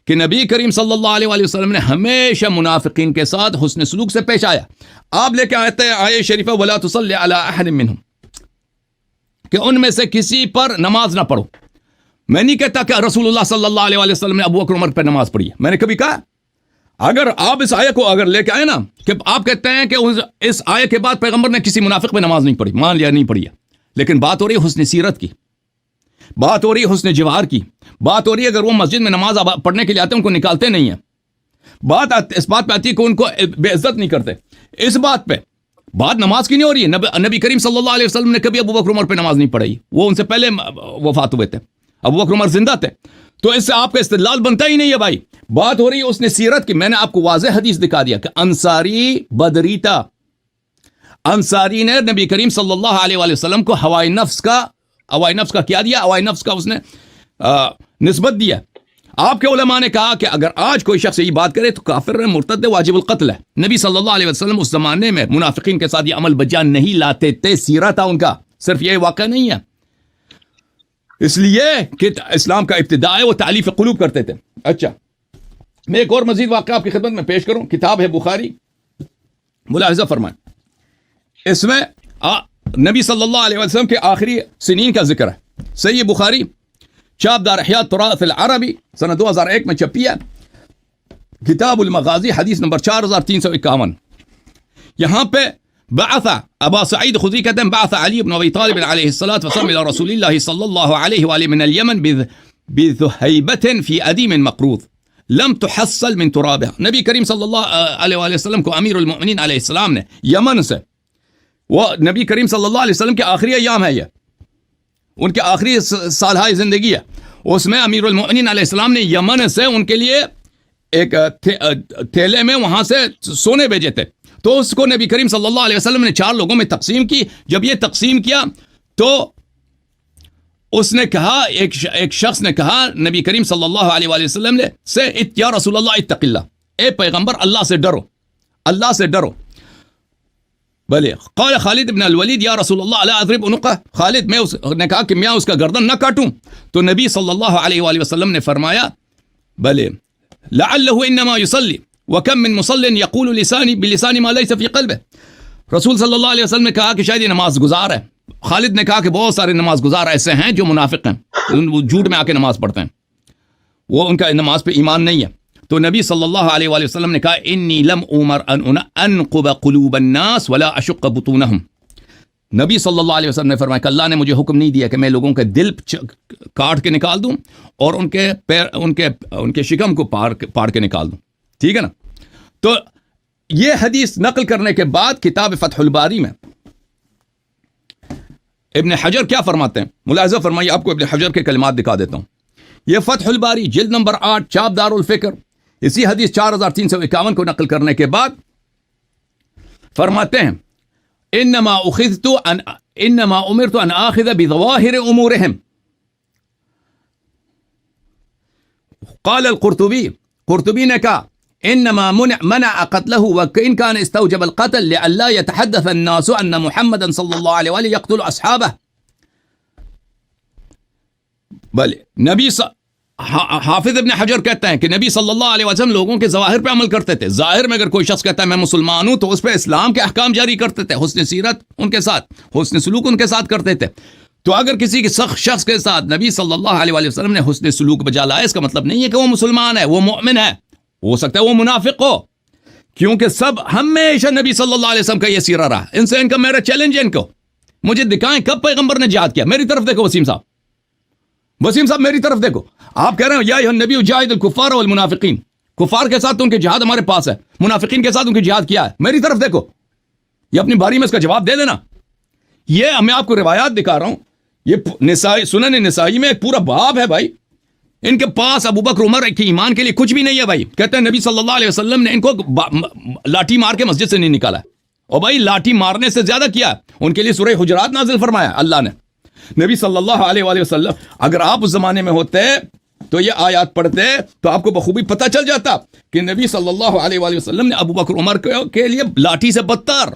کہ نبی کریم صلی اللہ علیہ وآلہ وسلم نے ہمیشہ منافقین کے ساتھ حسن سلوک سے پیش آیا. آپ لے کے آتے ہیں آیہ شریفہ وَلَا تُصَلِّ عَلَىٰ أَحَدٍ مِّنْهُمْ, کہ ان میں سے کسی پر نماز نہ پڑھو. میں نہیں کہتا کہ رسول اللہ صلی اللہ علیہ وآلہ وسلم نے ابو بکر عمر پہ نماز پڑھی ہے, میں نے کبھی کہا. اگر آپ اس آیہ کو اگر لے کے آئے نا کہ آپ کہتے ہیں کہ اس آیہ کے بعد پیغمبر نے کسی منافق پہ نماز نہیں پڑھی, مان لیا نہیں پڑھی ہے, لیکن بات ہو رہی ہے حسن سیرت کی, بات ہو رہی ہے حسن جوار کی, بات ہو رہی ہے اگر وہ مسجد میں نماز پڑھنے کے لیے آتے ہیں ان کو نکالتے نہیں ہیں. بات اس بات پہ آتی ہے کہ ان کو بے عزت نہیں کرتے. اس بات پہ بات نماز کی نہیں ہو رہی ہے. نبی کریم صلی اللہ علیہ وسلم نے کبھی ابو بکر عمر پہ نماز نہیں پڑھائی, وہ ان سے پہلے وفات ہوئے تھے, ابو بکر عمر زندہ تھے. تو اس سے آپ کا استدلال بنتا ہی نہیں ہے بھائی. بات ہو رہی ہے اس نے سیرت کی. میں نے آپ کو واضح حدیث دکھا دیا کہ انصاری بدری تھا, انصاری نے نبی کریم صلی اللہ علیہ وآلہ وسلم کو ہوائے نفس کا کیا دیا, ہوائے نفس کا اس نے نسبت دیا. آپ کے علماء نے کہا کہ اگر آج کوئی شخص یہ بات کرے تو کافر ہے, مرتد ہے, واجب القتل ہے. نبی صلی اللہ علیہ وسلم اس زمانے میں منافقین کے ساتھ یہ عمل بجا نہیں لاتے تھے, سیرہ تھا ان کا, صرف یہ واقعہ نہیں ہے. اس لیے کہ اسلام کا ابتداء ہے, وہ تعلیف قلوب کرتے تھے. اچھا, میں ایک اور مزید واقعہ آپ کی خدمت میں پیش کروں. کتاب ہے بخاری, ملاحظہ فرمائیں. اس میں نبی صلی اللہ علیہ وسلم کے آخری سنین کا ذکر ہے. صحیح بخاری چاپ دار احیاء التراث العربی سنہ 2001 میں چھپی ہے. کتاب المغازی حدیث نمبر 4351. یہاں پہ بعث ابا سعید خدری کہتے ہیں بعث علی بن ابی طالب علیہ الصلاۃ والسلام الى رسول اللہ صلی اللہ علیہ وآلہ من الیمن بذہیبۃ فی ادیم مقروض لم تحصل من ترابها. نبی کریم صلی اللہ علیہ وآلہ وسلم کو امیر المؤمنین علیہ السلام نے یمن سے، وہ نبی کریم صلی اللہ علیہ وسلم کے آخری ایام ہے، یہ ان کے آخری سالہائے زندگی ہے، اس میں امیر المؤمنین علیہ السلام نے یمن سے ان کے لیے ایک تھیلے میں وہاں سے سونے بھیجے تھے. تو اس کو نبی کریم صلی اللہ علیہ وسلم نے 4 لوگوں میں تقسیم کی. جب یہ تقسیم کیا تو اس نے کہا، ایک شخص نے کہا نبی کریم صلی اللہ علیہ وآلہ وسلم نے سے یا رسول اللہ اتق اللہ، اے پیغمبر اللہ سے ڈرو، اللہ سے ڈرو. بھلے قال خالد بن الولید یا رسول اللہ لا اضرب عنقہ، خالد نے کہا کہ میں اس کا گردن نہ کاٹوں. تو نبی صلی اللہ علیہ وآلہ وسلم نے فرمایا بھلے لعلہ انما یصلی وکم من مصل یقول لسانی بلسان ما لیس فی قلبہ. رسول صلی اللہ علیہ وسلم نے کہا کہ شاید یہ نماز گزار ہے. خالد نے کہا کہ بہت سارے نماز گزار ایسے ہیں جو منافق ہیں، وہ جھوٹ میں آ کے نماز پڑھتے ہیں، وہ ان کا نماز پہ ایمان نہیں ہے. تو نبی صلی اللہ علیہ وآلہ وسلم نے کہا انی لم امر ان انقب قلوب الناس ولا اشق بطونہم. نبی صلی اللہ علیہ وسلم نے فرمایا کہ اللہ نے مجھے حکم نہیں دیا کہ میں لوگوں کے دل کاٹ کے نکال دوں اور ان کے پیر ان کے شکم کو پاڑ کے نکال دوں. ٹھیک ہے نا. تو یہ حدیث نقل کرنے کے بعد کتاب فتح الباری میں ابن حجر کیا فرماتے ہیں، ملاحظہ فرمائیے، آپ کو ابن حجر کے کلمات دکھا دیتا ہوں. یہ فتح الباری جلد نمبر 8 چاپ دار الفکر اسی حدیث 4351 کو نقل کرنے کے بعد فرماتے ہیں انما امرت ان آخذ بظواہر امورہم. قال القرطبی، قرطبی نے کہا انما منع قتله وان كان استوجب القتل لئلا يتحدث الناس ان محمدا صلی اللہ علیہ وآلہ يقتل اصحابہ. بل نبی حافظ ابن حجر کہتے ہیں کہ نبی صلی اللہ علیہ وسلم لوگوں کے ظواہر پہ عمل کرتے تھے. ظاہر میں اگر کوئی شخص کہتا ہے میں مسلمان ہوں تو اس پہ اسلام کے احکام جاری کرتے تھے، حسن سیرت ان کے ساتھ، حسن سلوک ان کے ساتھ کرتے تھے. تو اگر کسی شخص کے ساتھ نبی صلی اللہ علیہ وسلم نے حسن سلوک بجا لایا، اس کا مطلب نہیں ہے کہ وہ مسلمان ہے، وہ مومن ہے، ہو سکتا ہے وہ منافق ہو، کیونکہ سب ہمیشہ نبی صلی اللہ علیہ وسلم کا یہ سیرہ رہا. ان سے ان کا میرا چیلنج ہے، ان کو مجھے دکھائیں کب پیغمبر نے جہاد کیا. میری طرف دیکھو وسیم صاحب میری طرف دیکھو. آپ کہہ رہے ہیں یا ایھا النبی جاہد الکفار والمنافقین، کفار کے ساتھ تو ان کے جہاد ہمارے پاس ہے، منافقین کے ساتھ ان کی جہاد کیا ہے. میری طرف دیکھو، یہ اپنی باری میں اس کا جواب دے دینا. یہ میں آپ کو روایات دکھا رہا ہوں، یہ نسائی سنن نسائی میں ایک پورا باب ہے بھائی. ان کے پاس ابو بکر عمر کے ایمان کے لیے کچھ بھی نہیں ہے بھائی. کہتے ہیں نبی صلی اللہ علیہ وسلم نے ان کو لاٹھی مار کے مسجد سے نہیں نکالا، اور بھائی لاٹھی مارنے سے زیادہ کیا ان کے لیے سورہ حجرات نازل فرمایا اللہ نے. نبی صلی اللہ علیہ وآلہ وسلم اگر آپ اس زمانے میں ہوتے تو یہ آیات پڑھتے تو آپ کو بخوبی پتہ چل جاتا کہ نبی صلی اللہ علیہ وآلہ وسلم نے ابو بکر عمر کے لیے لاٹھی سے بدتر